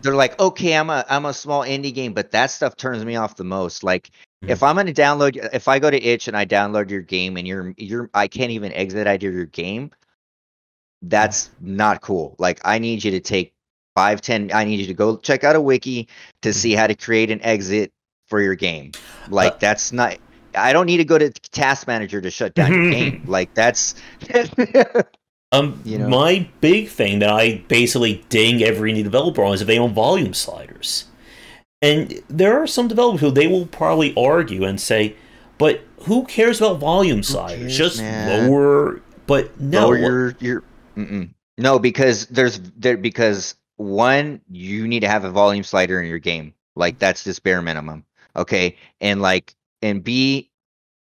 they're like, okay, I'm a small indie game, but that stuff turns me off the most. Like Mhm. if I go to itch and I download your game and you're I can't even exit out of your game, that's not cool. Like I need you to take 5, 10. I need you to go check out a wiki to Mhm. see how to create an exit for your game. Uh, Like that's not I don't need to go to Task Manager to shut down your game. Like that's you know. my big thing that I basically ding every indie developer on is if they own volume sliders. And there are some developers who they will probably argue and say, but who cares about volume Who sliders? cares, Just man? lower. But Lower no. your mm-mm. No, because because one, you need to have a volume slider in your game. Like that's just bare minimum. Okay. And B,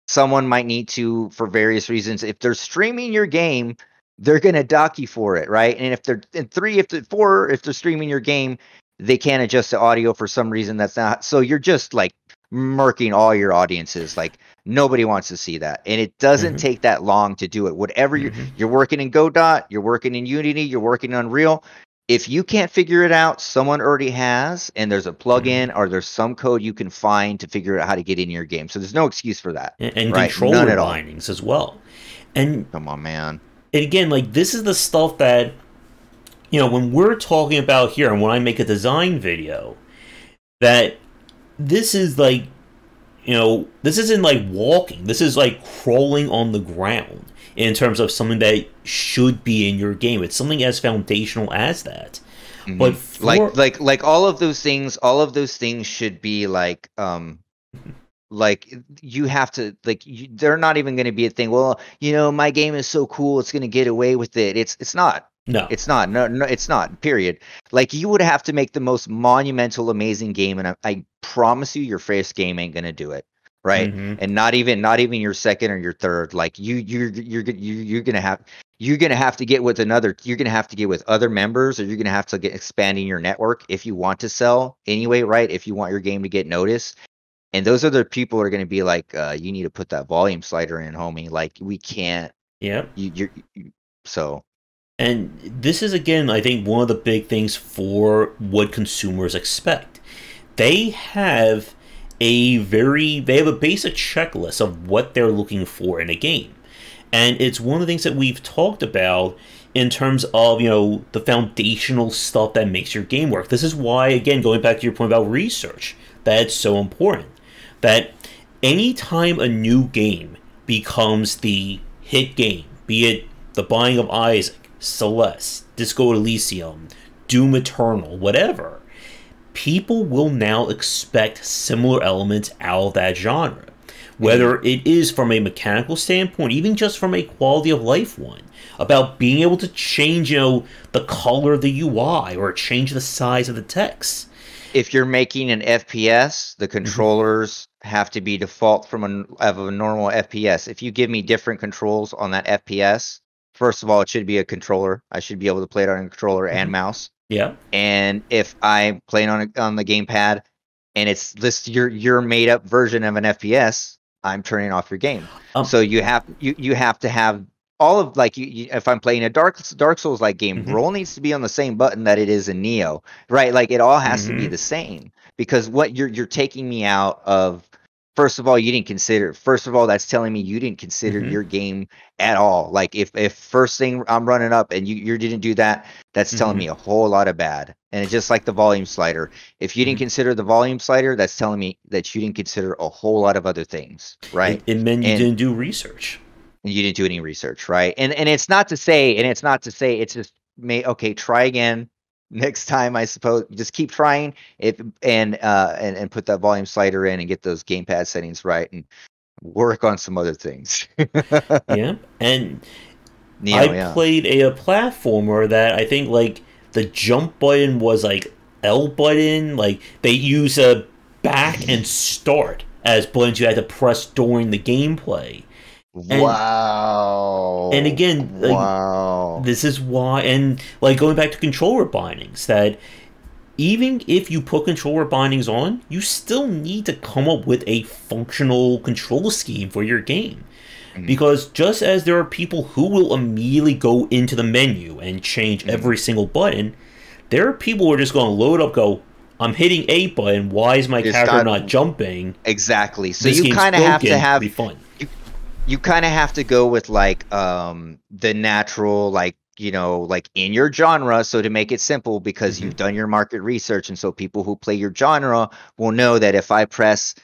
someone might need to for various reasons. If they're streaming your game, they're gonna dock you for it, right? And if they're and three, if they're four, if they're streaming your game, they can't adjust the audio for some reason that's not so you're just like murking all your audiences. Like nobody wants to see that. And it doesn't Hmm. take that long to do it. Whatever Hmm. you're working in Godot, you're working in Unity, you're working in Unreal. If you can't figure it out, someone already has, and there's a Hmm. plugin or there's some code you can find to figure out how to get in your game. So there's no excuse for that. And Right? None controller at all. bindings as well. And, Come on, man. and again, like this is the stuff that, when we're talking about here and when I make a design video, that this is like this isn't like walking. This is like crawling on the ground in terms of something that should be in your game. It's something as foundational as that. Hmm. But for Like all of those things should be like you have to they're not even going to be a thing. Well, my game is so cool, it's going to get away with it. It's not. no. It's not. No, no, it's not. Period. Like you would have to make the most monumental, amazing game, and I promise you, your first game ain't gonna do it, right? Hmm. And not even your second or your third. Like you're gonna have to get with another. You're gonna have to get with other members, or you're gonna have to get expanding your network if you want to sell anyway, right? If you want your game to get noticed. And those other people are going to be like, you need to put that volume slider in, homie. Like we can't. Yeah. So. And this is again, I think, one of the big things for what consumers expect. They have they have a basic checklist of what they're looking for in a game. And it's one of the things that we've talked about in terms of, the foundational stuff that makes your game work. This is why, again, going back to your point about research, that's so important. That anytime a new game becomes the hit game, be it The Binding of Isaac, Celeste, Disco Elysium, Doom Eternal, whatever, people will now expect similar elements out of that genre. Whether it is from a mechanical standpoint, even just from a quality of life one, about being able to change, the color of the UI or change the size of the text. If you're making an FPS, the controllers have to be default from a normal FPS. If you give me different controls on that FPS, first of all, it should be a controller. I should be able to play it on a controller and mouse. Yeah. And if I'm playing on the gamepad and it's your made up version of an FPS, I'm turning off your game. So you have to have all of, like, if I'm playing a Dark Souls like game, roll needs to be on the same button that it is in Neo, right? Like, it all has to be the same, because what you're taking me out of. First of all, that's telling me you didn't consider your game at all. Like, if first thing I'm running up and you didn't do that, that's telling me a whole lot of bad. And it's just like the volume slider. If you didn't consider the volume slider, that's telling me that you didn't consider a whole lot of other things, right? It meant you didn't do research. And you didn't do any research, right? And it's not to say, it's just, okay, try again. Next time, I suppose, just keep trying and put that volume slider in and get those gamepad settings right and work on some other things. Yeah, and I played a platformer that I think, like, the jump button was like L button. Like, they use a back and start as buttons you had to press during the gameplay. Wow. And again, like, this is why, and like going back to controller bindings, that even if you put controller bindings on, you still need to come up with a functional control scheme for your game. Because just as there are people who will immediately go into the menu and change every single button, there are people who are just going to load up, go, I'm hitting A button, why is my character not jumping? Exactly. So you kind of have to have fun. You kind of have to go with, like, the natural, like, like in your genre. So to make it simple, because you've done your market research, and so people who play your genre will know that if I press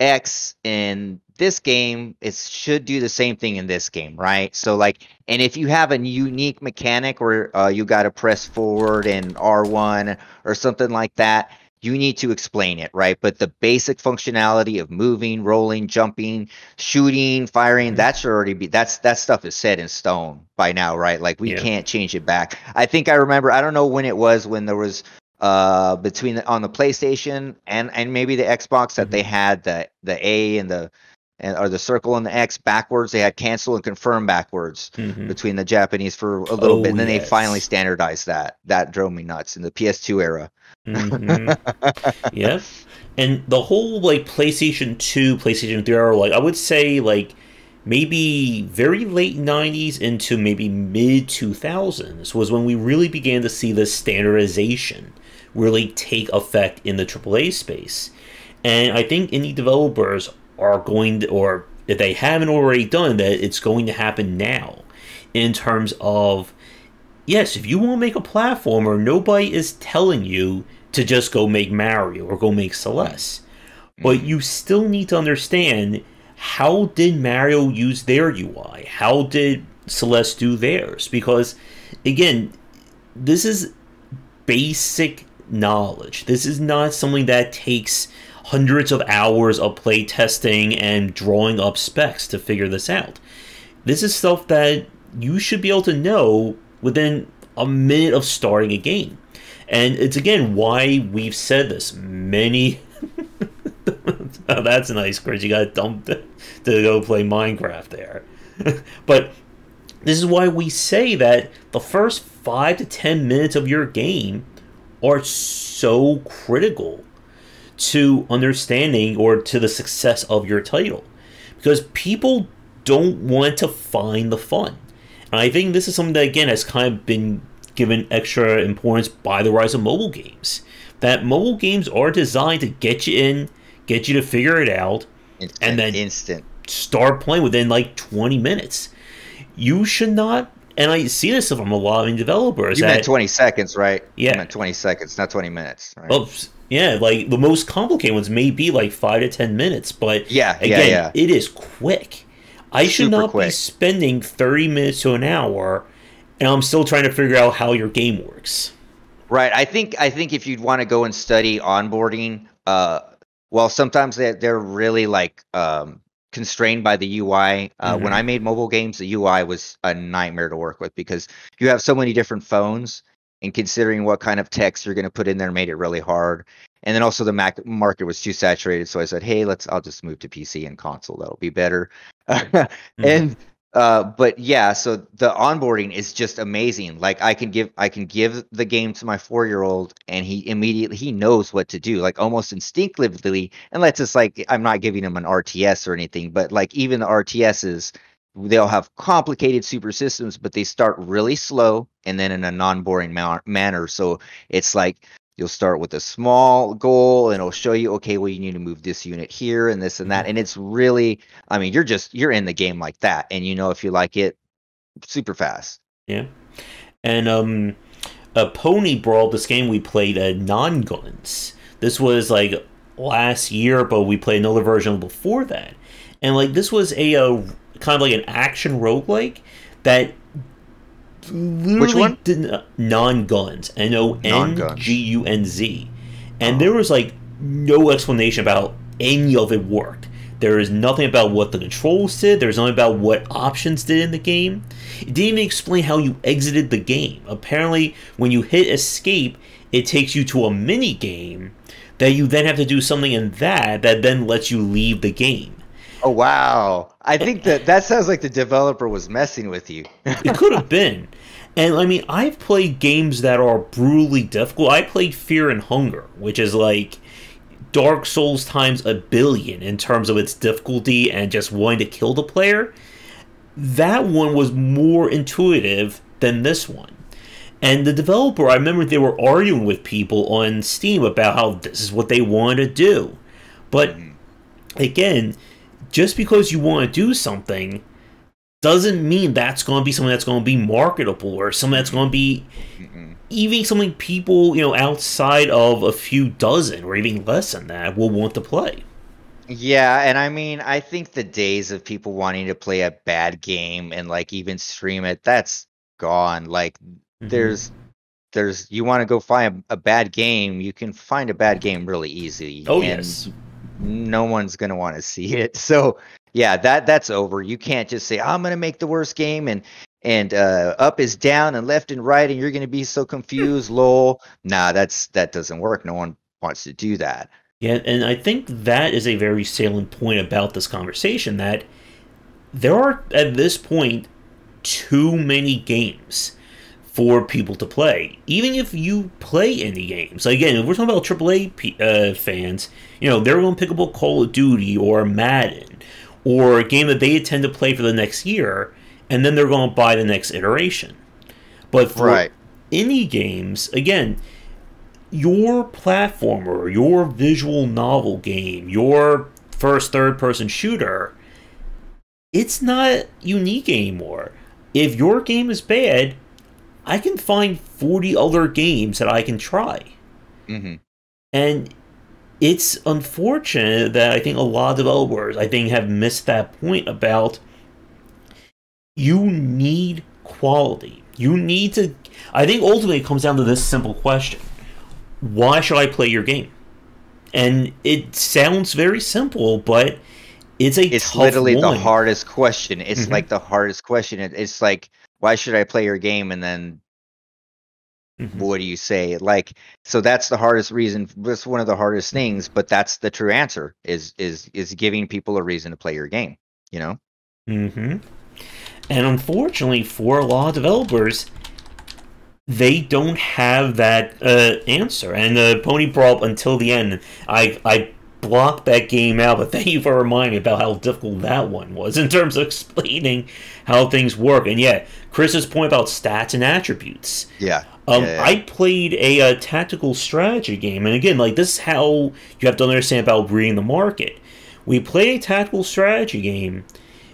X in this game, it should do the same thing in this game, right? So, like, and if you have a unique mechanic where you got to press forward and R1 or something like that, you need to explain it, right? But the basic functionality of moving, rolling, jumping, shooting, firing, that should already be, that stuff is set in stone by now, right? Like, we can't change it back. I think I remember, I don't know when it was, when there was on the PlayStation and maybe the Xbox, that they had the A or the circle and the X backwards. They had cancel and confirm backwards between the Japanese for a little bit, and then they finally standardized that. That drove me nuts in the PS2 era. Yeah, and the whole, like, PlayStation 2, PlayStation 3 era, like, I would say, like, maybe very late 90s into maybe mid 2000s was when we really began to see this standardization really take effect in the AAA space. And I think indie developers are going to, or if they haven't already done that, it's going to happen now, in terms of, yes, if you want to make a platformer, nobody is telling you to just go make Mario or go make Celeste. But you still need to understand, how did Mario use their UI? How did Celeste do theirs? Because, again, this is basic knowledge. This is not something that takes hundreds of hours of play testing and drawing up specs to figure this out. This is stuff that you should be able to know within a minute of starting a game. And it's, again, why we've said this many... Oh, that's nice, Chris. You got dumped to go play Minecraft there. But this is why we say that the first 5 to 10 minutes of your game are so critical to understanding or to the success of your title. Because people don't want to find the fun. And I think this is something that, again, has kind of been given extra importance by the rise of mobile games. That mobile games are designed to get you in, get you to figure it out, and then instant start playing within like 20 minutes. You should not, and I see this from a lot of developers. You meant 20 seconds, right? Yeah. You meant 20 seconds, not 20 minutes, right? Oh, yeah, like the most complicated ones may be like 5 to 10 minutes, but again, it is quick. I should not be spending 30 minutes to an hour, and I'm still trying to figure out how your game works. Right. I think if you'd want to go and study onboarding, well, sometimes they're really like constrained by the UI. When I made mobile games, the UI was a nightmare to work with because you have so many different phones, and considering what kind of text you're going to put in there made it really hard. And then also the Mac market was too saturated, so I said, "Hey, I'll just move to PC and console. That'll be better." And but yeah, so the onboarding is just amazing. Like I can give the game to my 4-year-old, and he knows what to do, like almost instinctively. And let's just like, I'm not giving him an RTS or anything, but like even the RTSs, they'll have complicated super systems, but they start really slow and then in a non-boring manner. So it's like you'll start with a small goal, and it'll show you, okay, well, you need to move this unit here and this and that. And it's really, I mean, you're in the game like that, and you know if you like it super fast. Yeah. And Pony brought this game we played, Non-Guns. This was like last year, but we played another version before that. And like this was a kind of like an action roguelike that literally didn't Non-Guns, NONGUNZ, and there was like no explanation about any of it worked. There is nothing about what the controls did. There's nothing about what options did in the game. It didn't even explain how you exited the game. Apparently, when you hit escape, it takes you to a mini game that you then have to do something in that then lets you leave the game. Oh wow! I think that sounds like the developer was messing with you. It could have been. And I mean, I've played games that are brutally difficult. I played Fear and Hunger, which is like Dark Souls times a billion in terms of its difficulty and just wanting to kill the player. That one was more intuitive than this one. And the developer, I remember they were arguing with people on Steam about how this is what they wanted to do. But again, just because you want to do something doesn't mean that's going to be something that's going to be marketable or something that's going to be even something people, outside of a few dozen or even less than that will want to play. Yeah, and I mean, I think the days of people wanting to play a bad game and like even stream it, that's gone. Like there's you want to go find a bad game, you can find a bad game really easy. Oh, yes. No one's going to want to see it. So, yeah, that's over. You can't just say, I'm going to make the worst game and up is down and left and right and you're going to be so confused, lol. Nah, that doesn't work. No one wants to do that. Yeah, and I think that is a very salient point about this conversation, that there are, at this point, too many games for people to play. Even if you play indie games. Again, if we're talking about AAA fans, they're going to pick up a Call of Duty or Madden or a game that they intend to play for the next year, and then they're going to buy the next iteration. But for indie games, again, your platformer, your visual novel game, your first third-person shooter, it's not unique anymore. If your game is bad, I can find 40 other games that I can try. And it's unfortunate that I think a lot of developers, have missed that point about you need quality. You need to... I think ultimately it comes down to this simple question. Why should I play your game? And it sounds very simple, but it's tough literally one. The hardest question. It's like the hardest question. It's like, why should I play your game? And then what do you say? Like, so that's the hardest reason. That's one of the hardest things, but that's the true answer is giving people a reason to play your game, And unfortunately for a lot of developers, they don't have that answer. And Pony brought up Until the End. I blocked that game out, but thank you for reminding me about how difficult that one was in terms of explaining how things work. And yeah, Chris's point about stats and attributes. Yeah. Yeah. I played a tactical strategy game, and again, like this is how you have to understand about reading the market. We played a tactical strategy game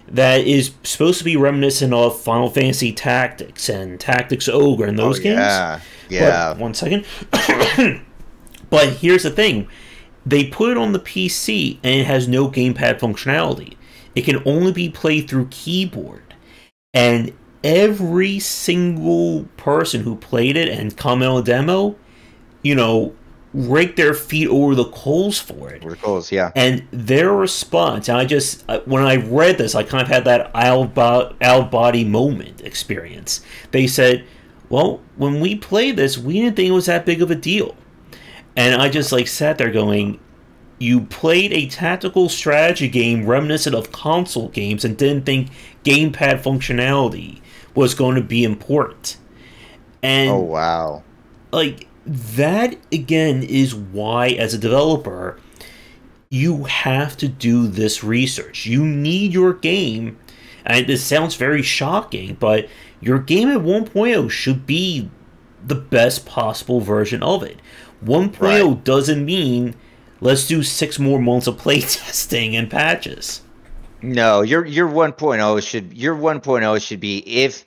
that is supposed to be reminiscent of Final Fantasy Tactics and Tactics Ogre and Oh those games. yeah. But Yeah. one second. But here's the thing: they put it on the PC and it has no gamepad functionality. It can only be played through keyboard, and every single person who played it and commented on the demo, you know, raked their feet over the coals for it. We're close. Yeah. And their response, and I just, when I read this, I kind of had that out body moment experience. They said, well, when we played this, we didn't think it was that big of a deal. And I just like sat there going, you played a tactical strategy game reminiscent of console games and didn't think gamepad functionality was going to be important. Oh And wow. like that again is why as a developer you have to do this research. You need your game, and this sounds very shocking, but your game at 1.0 should be the best possible version of it. Right. 1.0 doesn't mean let's do 6 more months of playtesting and patches. No, your 1.0 should be if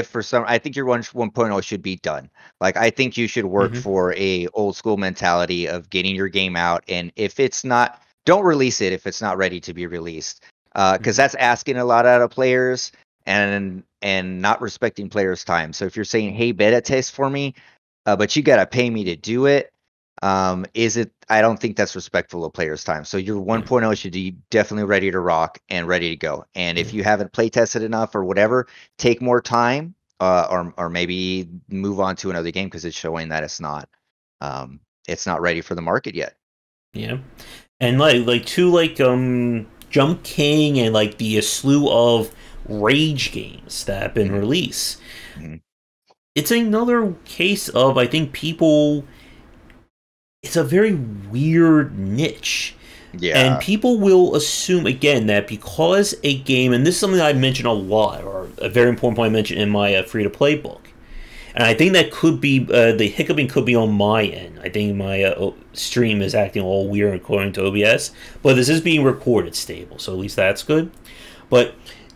for some I think your 1.0 should be done. Like I think you should work Hmm. for a old school mentality of getting your game out, and if it's not, don't release it if it's not ready to be released. Because Hmm. that's asking a lot out of players and not respecting players' time. So if you're saying, "Hey, beta test for me," but you gotta pay me to do it, is it I don't think that's respectful of players' time. So your Yeah. 1.0 should be definitely ready to rock and ready to go. And Yeah. if you haven't play tested enough or whatever, take more time, or maybe move on to another game because it's showing that it's not ready for the market yet. Yeah. And like two Jump King and like the slew of Rage games that have been Mhm, released. mhm. It's another case of I think people it's a very weird niche. And Yeah. people will assume again that because a game, and this is something I mentioned a lot, or a very important point I mentioned in my free to play book, and I think that could be the hiccuping could be on my end. I think my stream is acting all weird according to OBS, but this is being recorded stable, so at least that's good. But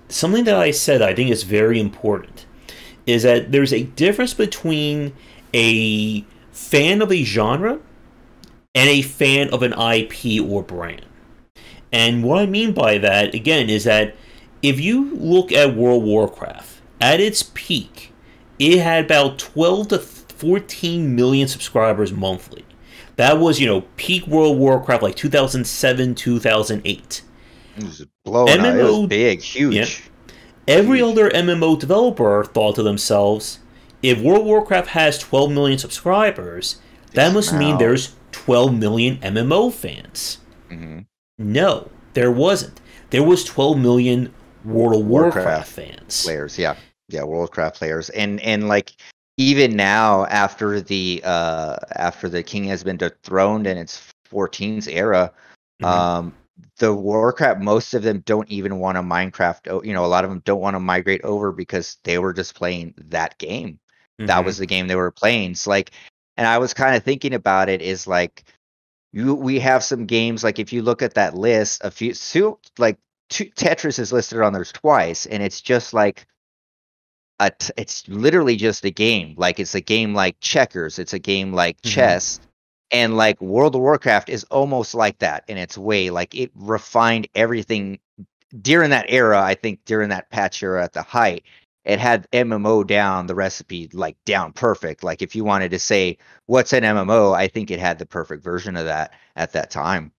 something that I said I think is very important is that there's a difference between a fan of a genre and a fan of an IP or brand. And what I mean by that, again, is that if you look at World of Warcraft, at its peak, it had about 12 to 14 million subscribers monthly. That was, peak World of Warcraft like 2007, 2008. It was blowing up. It was MMO, big, yeah. huge, Every huge. other MMO developer thought to themselves, if World of Warcraft has 12 million subscribers, that Decent must mean amount. there's 12 million MMO fans. Hmm. No, there wasn't. There was 12 million World of Warcraft Warcraft fans. players, yeah. Yeah, World of Warcraft players. And like even now after the king has been dethroned in its 14's era, Hmm. um the Warcraft, most of them don't even want to Minecraft, a lot of them don't want to migrate over because they were just playing that game. That Hmm. was the game they were playing. It's like, and I was kind of thinking about it is like we have some games like if you look at that list, a few like Tetris is listed on there twice, and it's just like it's literally just a game. Like it's a game like checkers, it's a game like Hmm. chess, and like World of Warcraft is almost like that in its way. Like it refined everything during that era. I think during that patch era at the height, it had MMO down the recipe like down perfect. Like if you wanted to say what's an MMO, I think it had the perfect version of that at that time.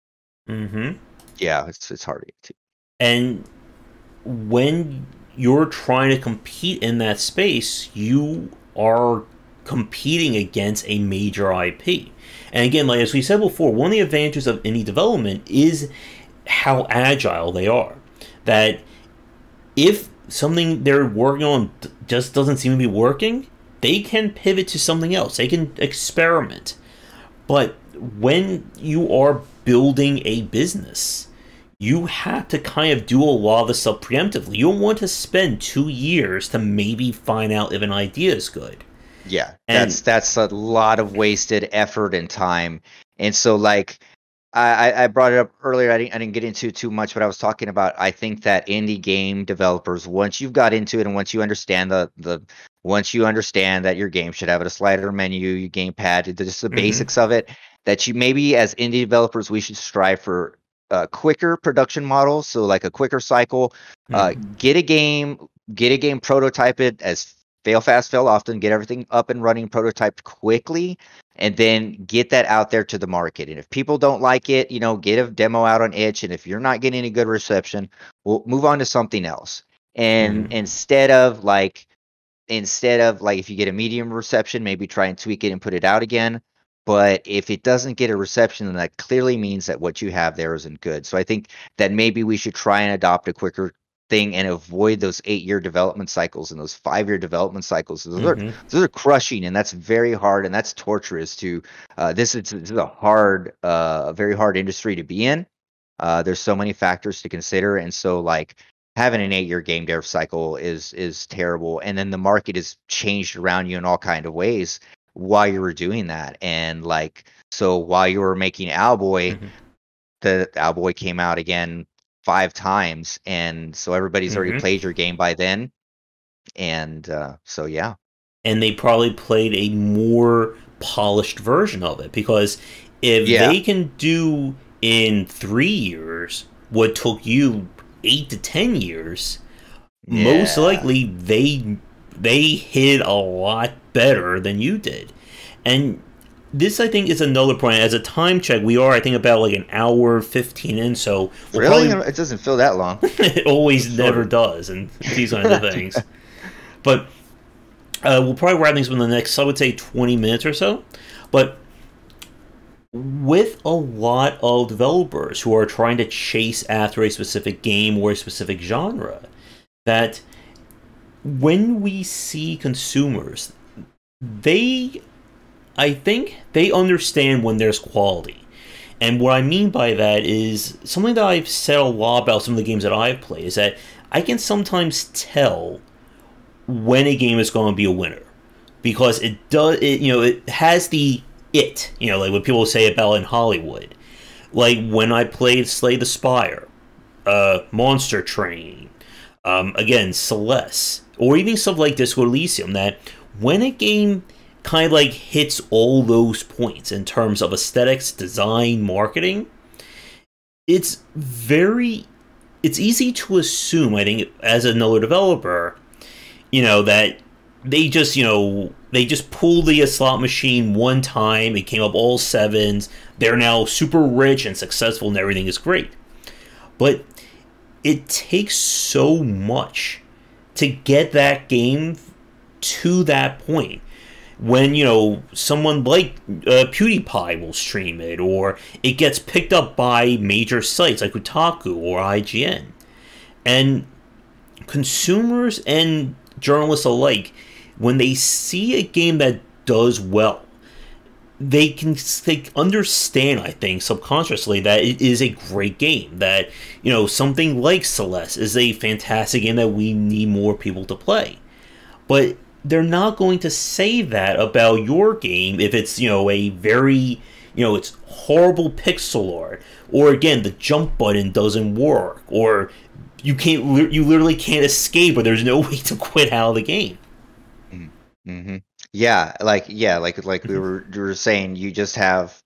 Hmm. Yeah, it's hard to. And when you're trying to compete in that space, you are competing against a major IP. And again, like as we said before, one of the advantages of any development is how agile they are. That if something they're working on just doesn't seem to be working, they can pivot to something else. They can experiment. But when you are building a business, you have to kind of do a lot of the stuff preemptively. You don't want to spend 2 years to maybe find out if an idea is good. Yeah, And that's a lot of wasted effort and time. And so like I brought it up earlier. I didn't get into it too much, but I was talking about I think that indie game developers, once you've got into it and once you understand the once you understand that your game should have a slider menu, your gamepad, just the mhm, basics of it, that you maybe as indie developers we should strive for quicker production models, so like a quicker cycle. mhm, Get a game, prototype it as fail fast, fail often, get everything up and running, prototyped quickly, and then get that out there to the market. And if people don't like it, get a demo out on itch. And if you're not getting any good reception, we'll move on to something else. And mhm, instead of like if you get a medium reception, maybe try and tweak it and put it out again. But if it doesn't get a reception, then that clearly means that what you have there isn't good. So I think that maybe we should try and adopt a quicker thing and avoid those 8-year development cycles and those 5-year development cycles. mhm. Those are crushing, and that's very hard and that's torturous to this is a hard very hard industry to be in. There's so many factors to consider, and so like having an 8-year game dev cycle is terrible. And then the market has changed around you in all kind of ways while you were doing that. And like so while you were making Owlboy, Mhm. the Owlboy came out again 5 times, and so everybody's already Mhm. played your game by then. And so yeah. And they probably played a more polished version of it, because if Yeah. they can do in 3 years what took you 8 to 10 years, most Yeah. likely they hit a lot better than you did. And this, I think, is another point. As a time check, we are, I think, about like an hour 15 in, so we'll Really? probably It doesn't feel that long. it It's always never shorter. does, and these kinds of things. But we'll probably wrap things in the next, I would say, 20 minutes or so. But with a lot of developers who are trying to chase after a specific game or a specific genre, that when we see consumers, they, I think, they understand when there's quality. And what I mean by that is something that I've said a lot about some of the games that I've played is that I can sometimes tell when a game is going to be a winner, because it has the like what people say about in Hollywood, like when I played Slay the Spire, Monster Train, again Celeste, or even stuff like Disco Elysium, that when a game kind of like hits all those points in terms of aesthetics, design, marketing, it's very it's easy to assume, I think, as another developer, that they just pulled the slot machine one time, it came up all sevens, they're now super rich and successful and everything is great. But it takes so much to get that game to that point, when someone like PewDiePie will stream it, or it gets picked up by major sites like Kotaku or IGN, and consumers and journalists alike, when they see a game that does well, they understand, I think, subconsciously, that it is a great game. That something like Celeste is a fantastic game that we need more people to play. But they're not going to say that about your game if it's a very it's horrible pixel art, or again the jump button doesn't work, or you literally can't escape, or there's no way to quit out of the game. Mm-hmm. Yeah, like we were saying, you just have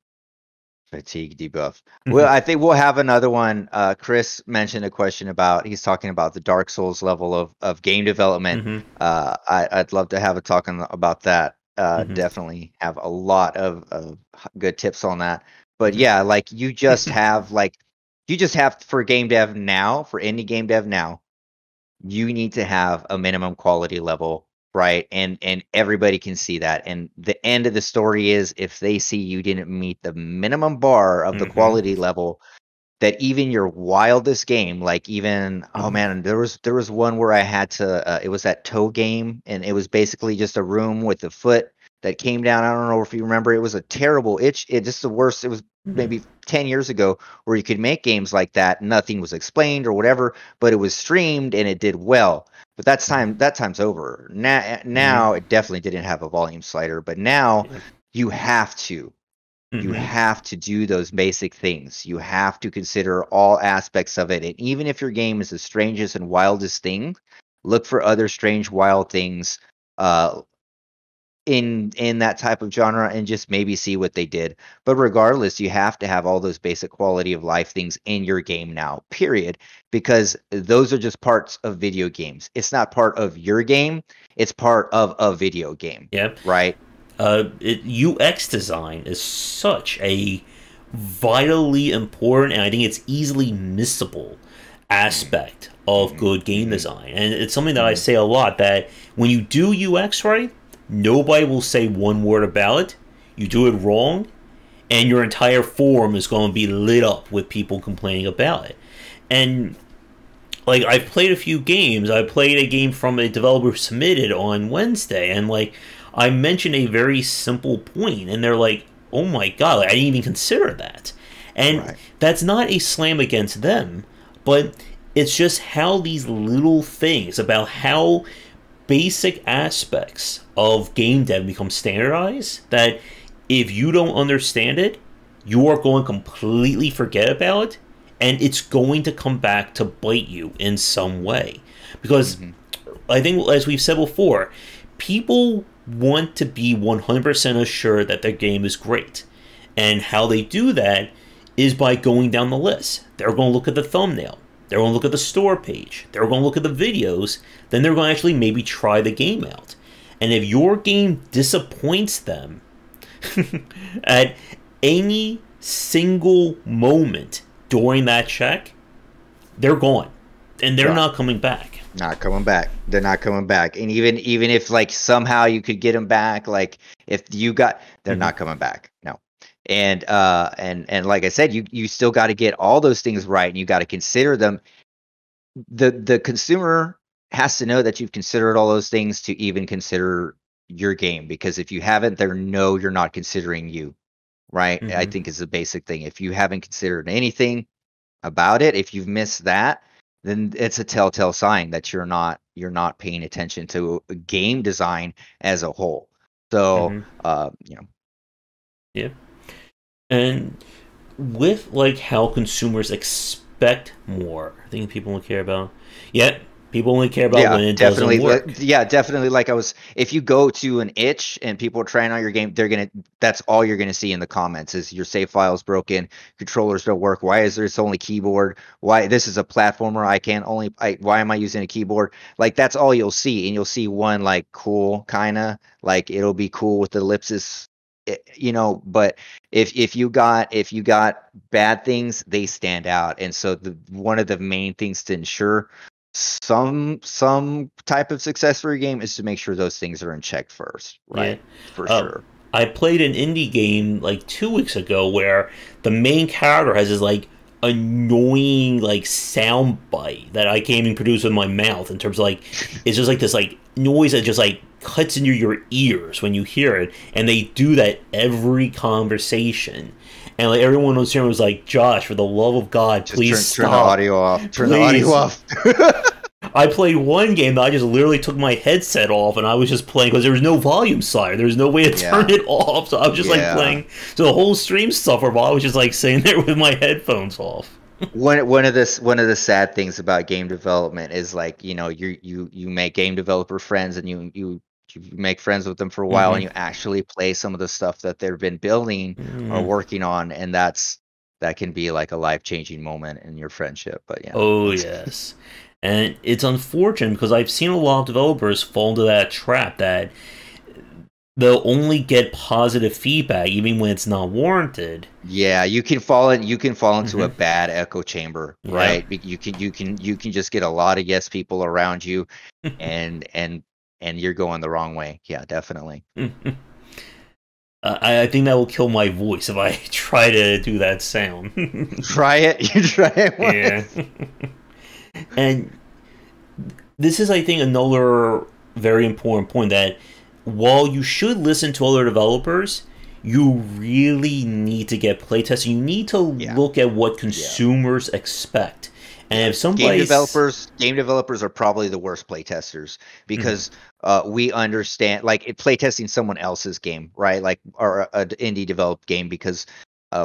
fatigue debuff. Well, I think we'll have another one. Chris mentioned a question about, he's talking about the Dark Souls level of game development. Hmm. I'd love to have a talk about that. Hmm. Definitely have a lot of good tips on that. But Hmm. yeah, you just have for game dev now, for indie game dev now, you need to have a minimum quality level, right? And everybody can see that. And the end of the story is, if they see you didn't meet the minimum bar of the Hmm. quality level, that even your wildest game, like even, oh Hmm. man, there was one where I had to it was that toe game, and it was basically just a room with a foot that came down. I don't know if you remember. It was a terrible it just the worst. It was maybe 10 years ago, where you could make games like that, nothing was explained or whatever, but it was streamed and it did well. but that time's over. Now it definitely didn't have a volume slider, but now you have to. You have to do those basic things. You have to consider all aspects of it. And even if your game is the strangest and wildest thing, look for other strange, wild things in that type of genre and just maybe see what they did. But regardless, you have to have all those basic quality of life things in your game now, period. Because those are just parts of video games. It's not part of your game. It's part of a video game. Yep. Right? UX design is such a vitally important, and I think it's easily missable aspect of good game design. And it's something that I say a lot, that when you do UX right, nobody will say one word about it. You do it wrong, and your entire forum is going to be lit up with people complaining about it. And like, I've played a few games. I played a game from a developer who submitted on Wednesday, and like, I mentioned a very simple point, and they're like, oh my god, like, I didn't even consider that. And that's not a slam against them, but it's just how these little things about how basic aspects of game dev become standardized, that if you don't understand it, you are going to completely forget about it, and it's going to come back to bite you in some way. Because I think, as we've said before, people want to be 100% assured that their game is great. And how they do that is by going down the list. They're going to look at the thumbnail. They're going to look at the store page. They're going to look at the videos. Then they're going to actually maybe try the game out. And if your game disappoints them at any single moment during that check, they're gone. And they're not coming back. Not coming back. They're not coming back. And even if like somehow you could get them back, like if you got, they're not coming back. No. And like I said, you still got to get all those things right, and you got to consider them. The consumer has to know that you've considered all those things to even consider your game, because if you haven't, they know you're not considering you, right? I think is the basic thing. If you haven't considered anything about it, if you've missed that, then it's a telltale sign that you're not paying attention to game design as a whole. So, Yeah. And with like how consumers expect more, I think people will care about. People only care about when it doesn't work. Definitely. Like if you go to an itch and people are trying out your game, that's all you're gonna see in the comments is your save file's broken, controllers don't work. Why is there only keyboard? Why this is a platformer? Why am I using a keyboard? Like that's all you'll see, and you'll see one like cool kinda like it'll be cool with the ellipsis. But if you got bad things, they stand out, and so one of the main things to ensure some type of success for your game is to make sure those things are in check first, right? For sure. I played an indie game like 2 weeks ago where the main character has this like annoying like sound bite that I can't even produce with my mouth, in terms of like it's just like this like noise that just like cuts into your ears when you hear it, and they do that every conversation. And like everyone was here was like, Josh, for the love of God, please stop. Turn the audio off. Turn the audio off. I played one game that I just literally took my headset off, and I was just playing because there was no volume slider. There was no way to turn it off. So I was just like playing. So the whole stream suffered while I was just like sitting there with my headphones off. One of the sad things about game development is like, you make game developer friends, and you make friends with them for a while, and you actually play some of the stuff that they've been building or working on, and that can be like a life-changing moment in your friendship. But yes. And it's unfortunate because I've seen a lot of developers fall into that trap that they'll only get positive feedback even when it's not warranted. Yeah, you can fall into a bad echo chamber, right? You can just get a lot of yes people around you, and you're going the wrong way. Yeah, definitely. I think that will kill my voice if I try to do that sound. Try it. You try it once. Yeah. And this is, I think, another very important point, that while you should listen to other developers, you really need to get playtesting. You need to look at what consumers expect. And Yeah. if somebody's Game developers are probably the worst playtesters because we understand like playtesting someone else's game, right? Like or an indie developed game because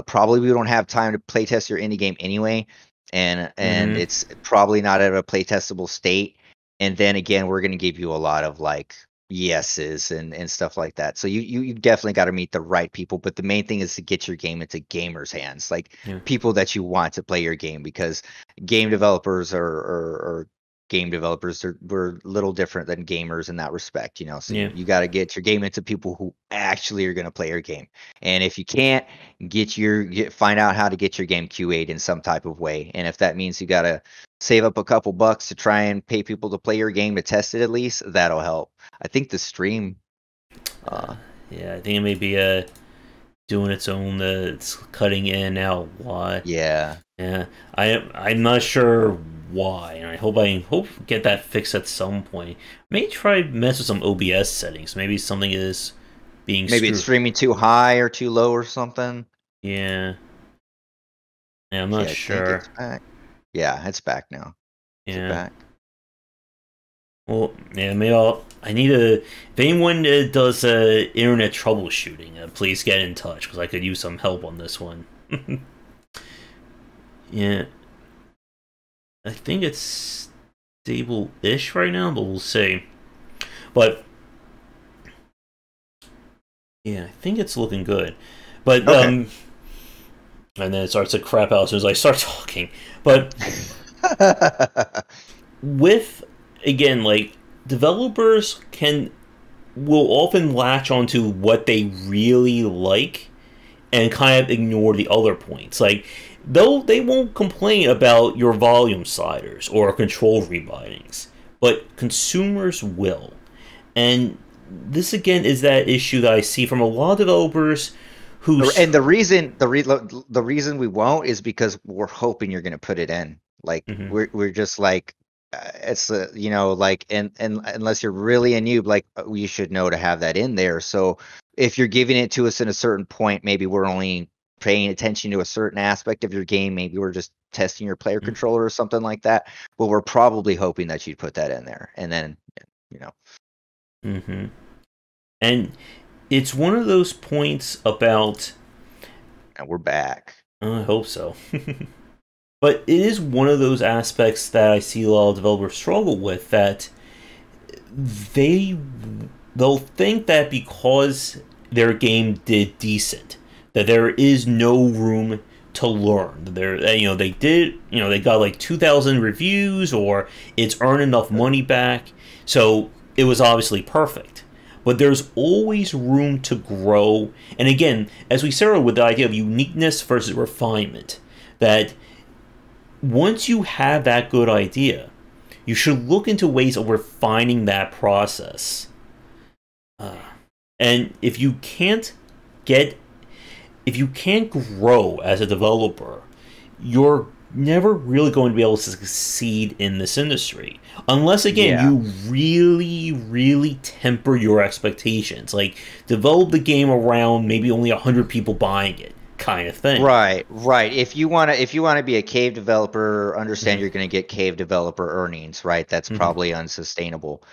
probably we don't have time to playtest your indie game anyway, and Mhm. it's probably not at a playtestable state. And then again, we're going to give you a lot of like yeses and stuff like that. So you definitely got to meet the right people. But the main thing is to get your game into gamers' hands, like Yeah. people that you want to play your game, because game developers or game developers we're a little different than gamers in that respect, you know. So Yeah. you got to get your game into people who actually are going to play your game. And if you can't find out how to get your game QA'd in some type of way, and if that means you got to save up a couple bucks to try and pay people to play your game to test it, at least that'll help. I think the stream Yeah, I think it may be doing its own. It's cutting in and out. Why? yeah. Yeah, I'm not sure why, and I hope get that fixed at some point. Maybe try mess with some OBS settings. Maybe something is being Maybe it's screwed. streaming too high or too low or something. Yeah, yeah, I'm not Okay, I think sure. it's back. Yeah, it's back now. Is it Yeah. back? Well, yeah, maybe I need to. If anyone does internet troubleshooting, please get in touch because I could use some help on this one. Yeah, I think it's stable-ish right now, but we'll see. But yeah, I think it's looking good. But Okay. and then it starts to crap out as soon as I start talking. But with again, like developers will often latch onto what they really like and kind of ignore the other points. Like they won't complain about your volume sliders or control rebindings, but consumers will. And this again is that issue that I see from a lot of developers who. And the reason we won't is because we're hoping you're going to put it in. Like Mhm. we're just like it's you know, like and unless you're really a noob, like you should know to have that in there. So if you're giving it to us in a certain point, maybe we're only paying attention to a certain aspect of your game. Maybe we're just testing your player controller or something like that. But we're probably hoping that you'd put that in there, and then you know. Mm-hmm. And it's one of those points about. And we're back. I hope so. But it is one of those aspects that I see a lot of developers struggle with, that they they'll think that because their game did decent, that there is no room to learn. They got like 2,000 reviews, or it's earned enough money back, so it was obviously perfect. But there's always room to grow. And again, as we started with the idea of uniqueness versus refinement, that once you have that good idea, you should look into ways of refining that process. Uh, and get, if you can't grow as a developer, you're never really going to be able to succeed in this industry. Unless, again, Yeah. you really, really temper your expectations. Like, develop the game around maybe only 100 people buying it, kind of thing. Right, right. If you wanna be a cave developer, understand Mm-hmm. you're gonna get cave developer earnings, right? That's Mm-hmm. probably unsustainable.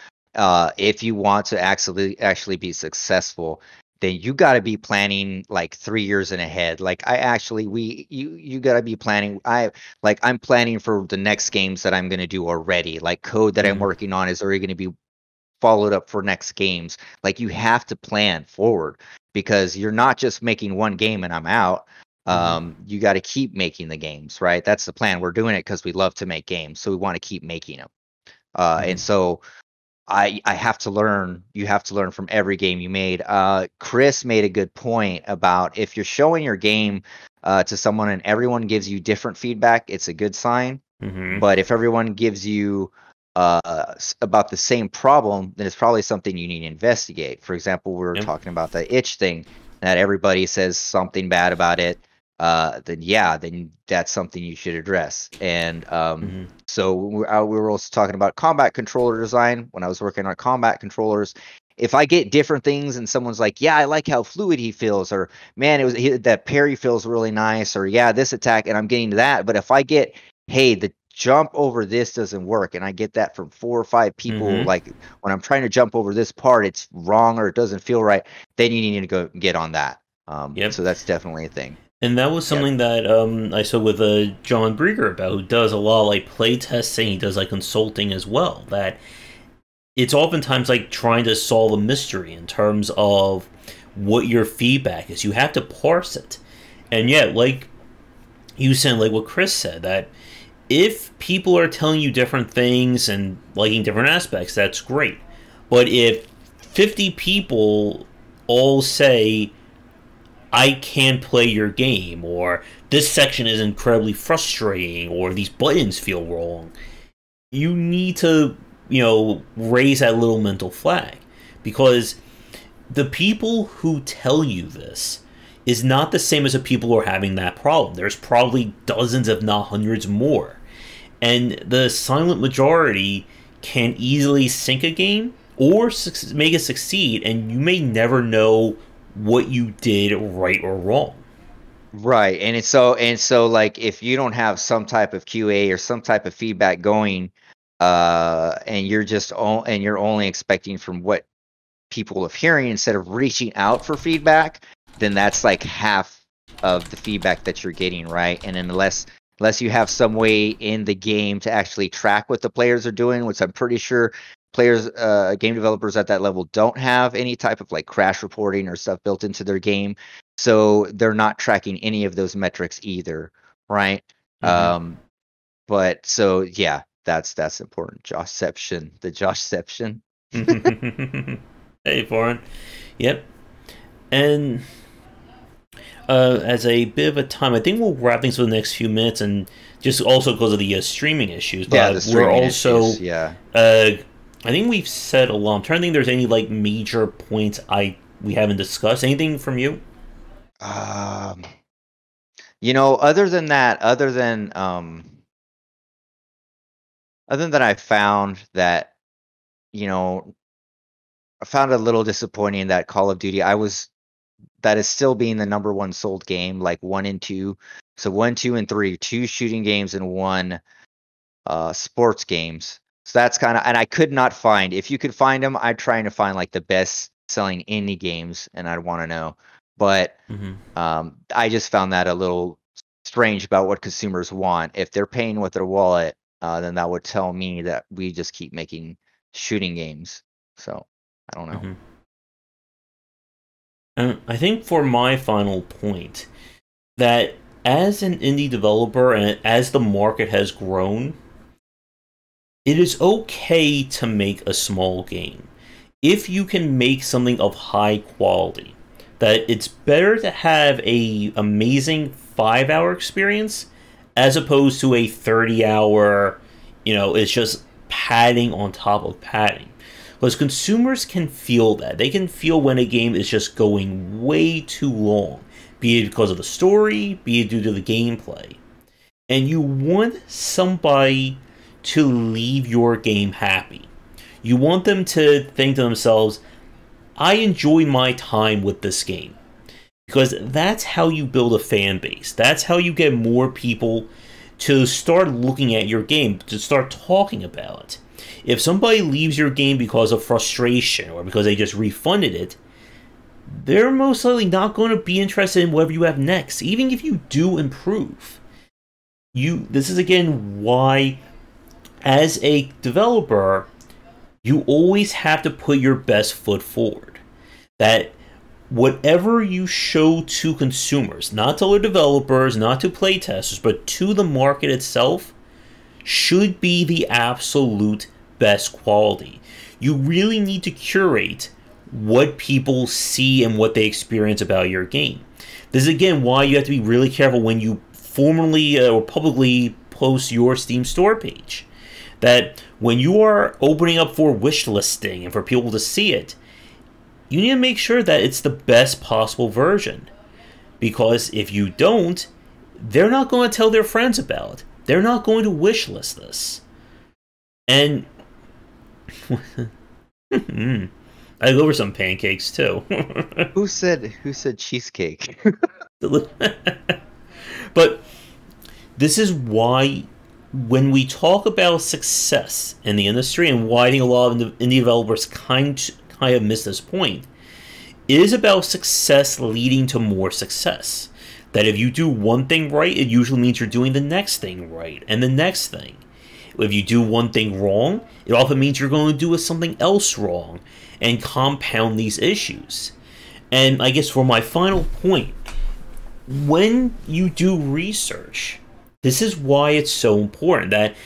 If you want to actually be successful, then you got to be planning like 3 years in ahead. Like I actually we you got to be planning. I'm planning for the next games that I'm gonna do already. Like code that I'm Mm-hmm. working on is already gonna be followed up for next games. Like you have to plan forward because you're not just making one game and I'm out. Mm-hmm. You got to keep making the games, right? That's the plan. We're doing it because we love to make games, so we want to keep making them. And Mm-hmm. so I have to learn. You have to learn from every game you made. Chris made a good point about if you're showing your game to someone and everyone gives you different feedback, it's a good sign. Mm-hmm. But if everyone gives you about the same problem, then it's probably something you need to investigate. For example, we were Yep. talking about the itch thing, that everybody says something bad about it. Then that's something you should address. And Mm-hmm. so we were also talking about combat controller design when I was working on combat controllers. If I get different things and someone's like, "Yeah, I like how fluid he feels," or "Man, that parry feels really nice," or "Yeah, this attack," and I'm getting to that. But if I get, "Hey, the jump over this doesn't work, and I get that from 4 or 5 people, Mm-hmm. like when I'm trying to jump over this part, it's wrong or it doesn't feel right, then you need to go get on that. Yep. So that's definitely a thing. And that was Yeah. something that I saw with John Brieger about, who does a lot of like play testing. He does like consulting as well. That it's oftentimes like trying to solve a mystery in terms of what your feedback is. You have to parse it, and yet, like you said, like what Chris said, that if people are telling you different things and liking different aspects, that's great. But if 50 people all say I can't play your game, or this section is incredibly frustrating, or these buttons feel wrong, you need to, raise that little mental flag. Because the people who tell you this is not the same as the people who are having that problem. There's probably dozens, if not hundreds more. And the silent majority can easily sink a game or make it succeed, and you may never know what you did right or wrong. Right. And so like if you don't have some type of QA or some type of feedback going, and you're only expecting from what people are hearing instead of reaching out for feedback, then that's like half of the feedback that you're getting, right? And then unless you have some way in the game to actually track what the players are doing, which I'm pretty sure players, game developers at that level don't have any type of like crash reporting or stuff built into their game, so they're not tracking any of those metrics either, right? Mm-hmm. But so yeah, that's important. Joshception, the Joshception. Hey, foreign. Yep. And as a bit of a time, I think we'll wrap things for the next few minutes, and just also because of the streaming issues. Yeah, the But we're streaming also, issues. Yeah. I think we've said a lot. I'm trying to think if there's any like major points we haven't discussed. Anything from you? Um, other than that, other than I found that, you know, I found it a little disappointing that Call of Duty, that is still being the number one sold game, like 1 and 2. So 1, 2, and 3, 2 shooting games and 1 sports games. So that's kind of, and I could not find, if you could find them, I'd try to find like the best selling indie games, and I'd want to know. But Mm-hmm. I just found that a little strange about what consumers want. If they're paying with their wallet, then that would tell me that we just keep making shooting games. So I don't know. Mm-hmm. And I think for my final point, that as an indie developer and as the market has grown, it is okay to make a small game if you can make something of high quality. That it's better to have a amazing 5-hour experience as opposed to a 30-hour, it's just padding on top of padding. Because consumers can feel that. They can feel when a game is just going way too long, be it because of the story, be it due to the gameplay. And you want somebody to leave your game happy. You want them to think to themselves, I enjoy my time with this game. Because that's how you build a fan base. That's how you get more people to start looking at your game, to start talking about it. If somebody leaves your game because of frustration or because they just refunded it, they're most likely not going to be interested in whatever you have next, even if you do improve. This is again why, as a developer, you always have to put your best foot forward. That whatever you show to consumers, not to other developers, not to playtesters, but to the market itself, should be the absolute best quality. You really need to curate what people see and what they experience about your game. This is again why you have to be really careful when you formally or publicly post your Steam store page. That when you are opening up for wish listing and for people to see it, you need to make sure that it's the best possible version. Because if you don't, they're not going to tell their friends about it. They're not going to wish list this. And I go for some pancakes too. Who said cheesecake? But this is why when we talk about success in the industry, and why I think a lot of indie developers kind of miss this point, it is about success leading to more success. That if you do one thing right, it usually means you're doing the next thing right, and the next thing. If you do one thing wrong, it often means you're going to do something else wrong, and compound these issues. And I guess for my final point, when you do research, this is why it's so important. That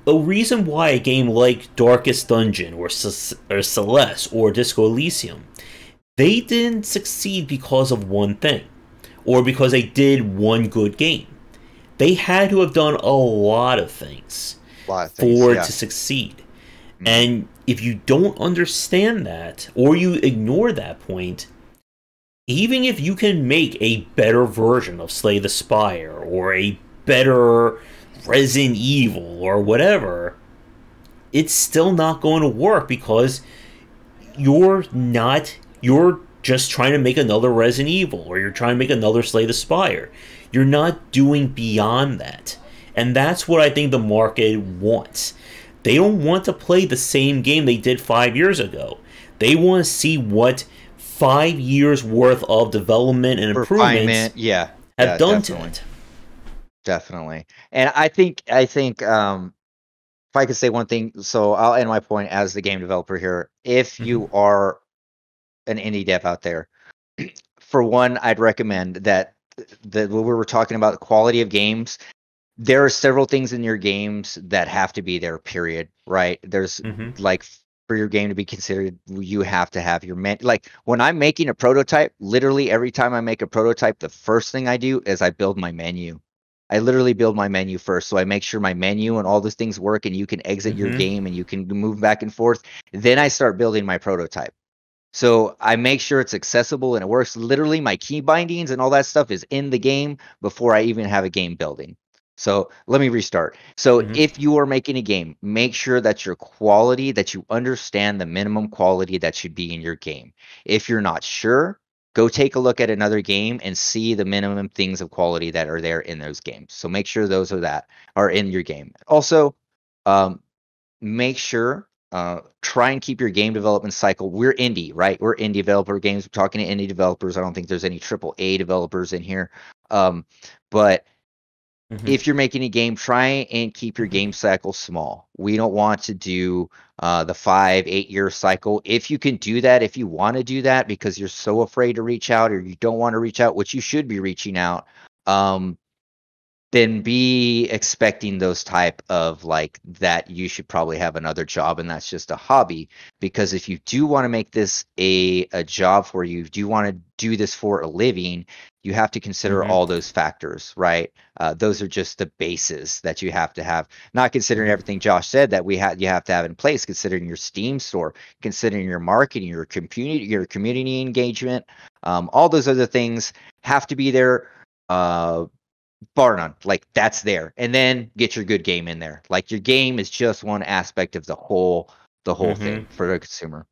a reason why a game like Darkest Dungeon or Celeste or Disco Elysium, they didn't succeed because of one thing, or because they did one good game. They had to have done a lot of things, for it to succeed. Mm-hmm. And if you don't understand that, or you ignore that point, even if you can make a better version of Slay the Spire, or a better Resident Evil, or whatever, it's still not going to work, because you're just trying to make another Resident Evil, or you're trying to make another Slay the Spire. You're not doing beyond that. And that's what I think the market wants. They don't want to play the same game they did 5 years ago. They want to see what 5 years worth of development and improvements have done to it. Definitely. And I think if I could say one thing, so I'll end my point as the game developer here. If you are an indie dev out there, for one, I'd recommend that when we were talking about the quality of games, there are several things in your games that have to be there, period, right? There's like, for your game to be considered, you have to have your like, when I'm making a prototype, literally every time I make a prototype, the first thing I do is I build my menu. I literally build my menu first, so I make sure my menu and all those things work, and you can exit your game and you can move back and forth. Then I start building my prototype. So I make sure it's accessible and it works. Literally, my key bindings and all that stuff is in the game before I even have a game building. So let me restart. So if you are making a game, make sure that your quality, that you understand the minimum quality that should be in your game. If you're not sure, go take a look at another game and see the minimum things of quality that are there in those games. So make sure those are in your game. Also, make sure, try and keep your game development cycle. We're indie, right? We're indie developer games. We're talking to indie developers. I don't think there's any AAA developers in here. But if you're making a game, try and keep your game cycle small. We don't want to do the 5-8 year cycle. If you can do that, if you want to do that because you're so afraid to reach out, or you don't want to reach out, which you should be reaching out, then be expecting those type of, like, that you should probably have another job and that's just a hobby. Because if you do want to make this a job for you, do you want to do this for a living, you have to consider all those factors, right? Those are just the bases that you have to have, not considering everything Josh said that you have to have in place, considering your Steam store, considering your marketing, your community engagement, all those other things have to be there, bar none. Like, that's there. And then get your good game in there. Like, your game is just one aspect of the whole thing for the consumer.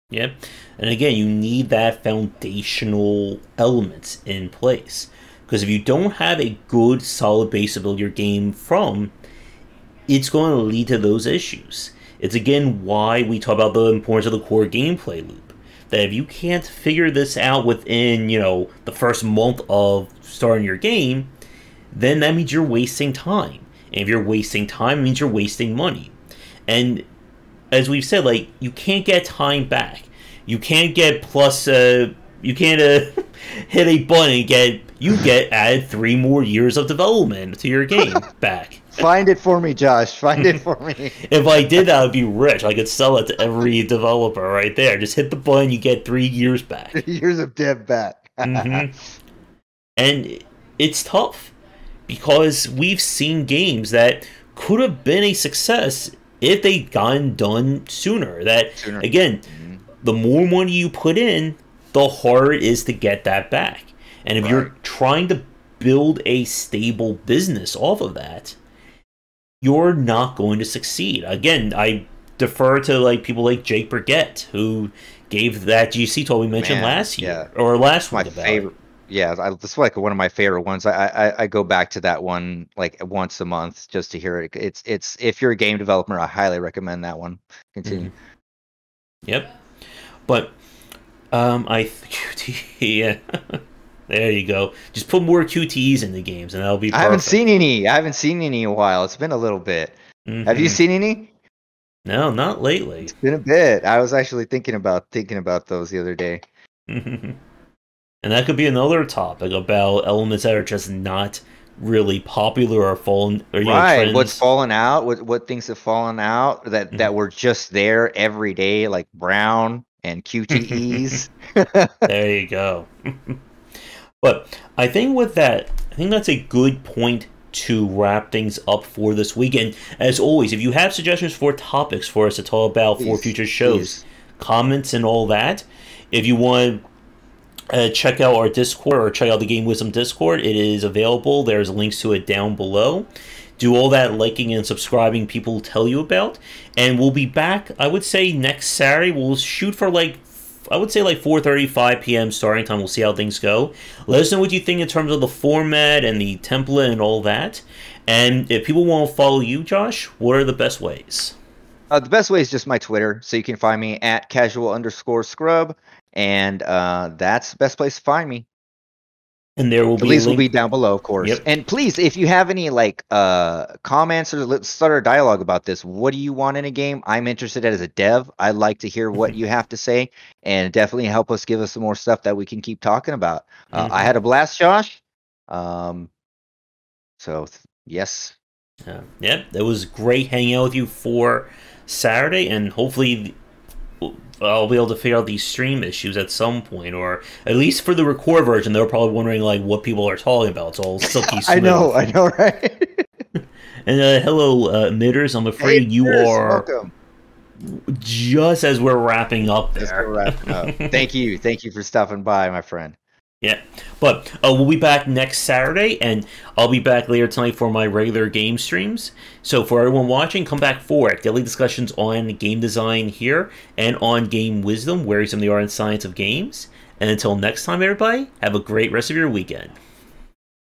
Yep. And again, you need that foundational elements in place. Because if you don't have a good, solid base to build your game from, it's going to lead to those issues. It's again why we talk about the importance of the core gameplay loop. That if you can't figure this out within, the first month of starting your game, then that means you're wasting time. And if you're wasting time, it means you're wasting money. And as we've said, like, you can't get time back. You can't get you can't hit a button and get added 3 more years of development to your game back. Find it for me, Josh. Find it for me. If I did that, I would be rich. I could sell it to every developer right there. Just hit the button, you get 3 years back. 3 years of dev back. And it's tough, because we've seen games that could have been a success if they'd gotten done sooner. Again, the more money you put in, the harder it is to get that back. And if you're trying to build a stable business off of that, you're not going to succeed. Again, I defer to people like Jake Burgett, who gave that GC talk we mentioned last year or last week. Yeah, that's like one of my favorite ones. I go back to that one like once a month just to hear it. It's if you're a game developer, I highly recommend that one. Continue. Yep. But yeah. There you go. Just put more QTEs in the games, and that'll be I haven't perfect. seen any. I haven't seen any in a while. It's been a little bit. Have you Mm-hmm. seen any? No, not lately. It's been a bit. I was actually thinking about those the other day. And that could be another topic about elements that are just not really popular or fallen, or Right. What's trends. fallen out? What things have fallen out that were just there every day, like Brown and QTEs. There you go. But I think with that, I think that's a good point to wrap things up for this weekend. As always, if you have suggestions for topics for us to talk about for Please, future shows, please. comments and all that, if you want check out our Discord or check out the Game Wisdom Discord, it is available. There's links to it down below. Do all that liking and subscribing people tell you about. And we'll be back, I would say, next Saturday. We'll shoot for I would say 4:35 p.m. starting time. We'll see how things go. Let us know what you think in terms of the format and the template and all that. And if people want to follow you, Josh, what are the best ways? The best way is just my Twitter, so you can find me at casual_scrub, and that's the best place to find me. And there will The be a links will link. be down below, of course. Yep. And please, if you have any comments, or let's start a dialogue about this. What do you want in a game? I'm interested as a dev. I'd like to hear what you have to say, and definitely help us give us some more stuff that we can keep talking about. I had a blast, Josh. Yes. Yep, it was great hanging out with you for Saturday, and hopefully I'll be able to figure out these stream issues at some point, or at least for the record version, they're probably wondering what people are talking about. It's all silky smooth. I know, right? And hello, emitters. I'm afraid Hey, you are welcome. just as we're wrapping up there. Just we're wrapping up. Thank you for stopping by, my friend. Yeah, but we'll be back next Saturday, and I'll be back later tonight for my regular game streams. So for everyone watching, come back for it. Daily discussions on game design here, and on game wisdom, where some of the art and science of games. And until next time, everybody, have a great rest of your weekend.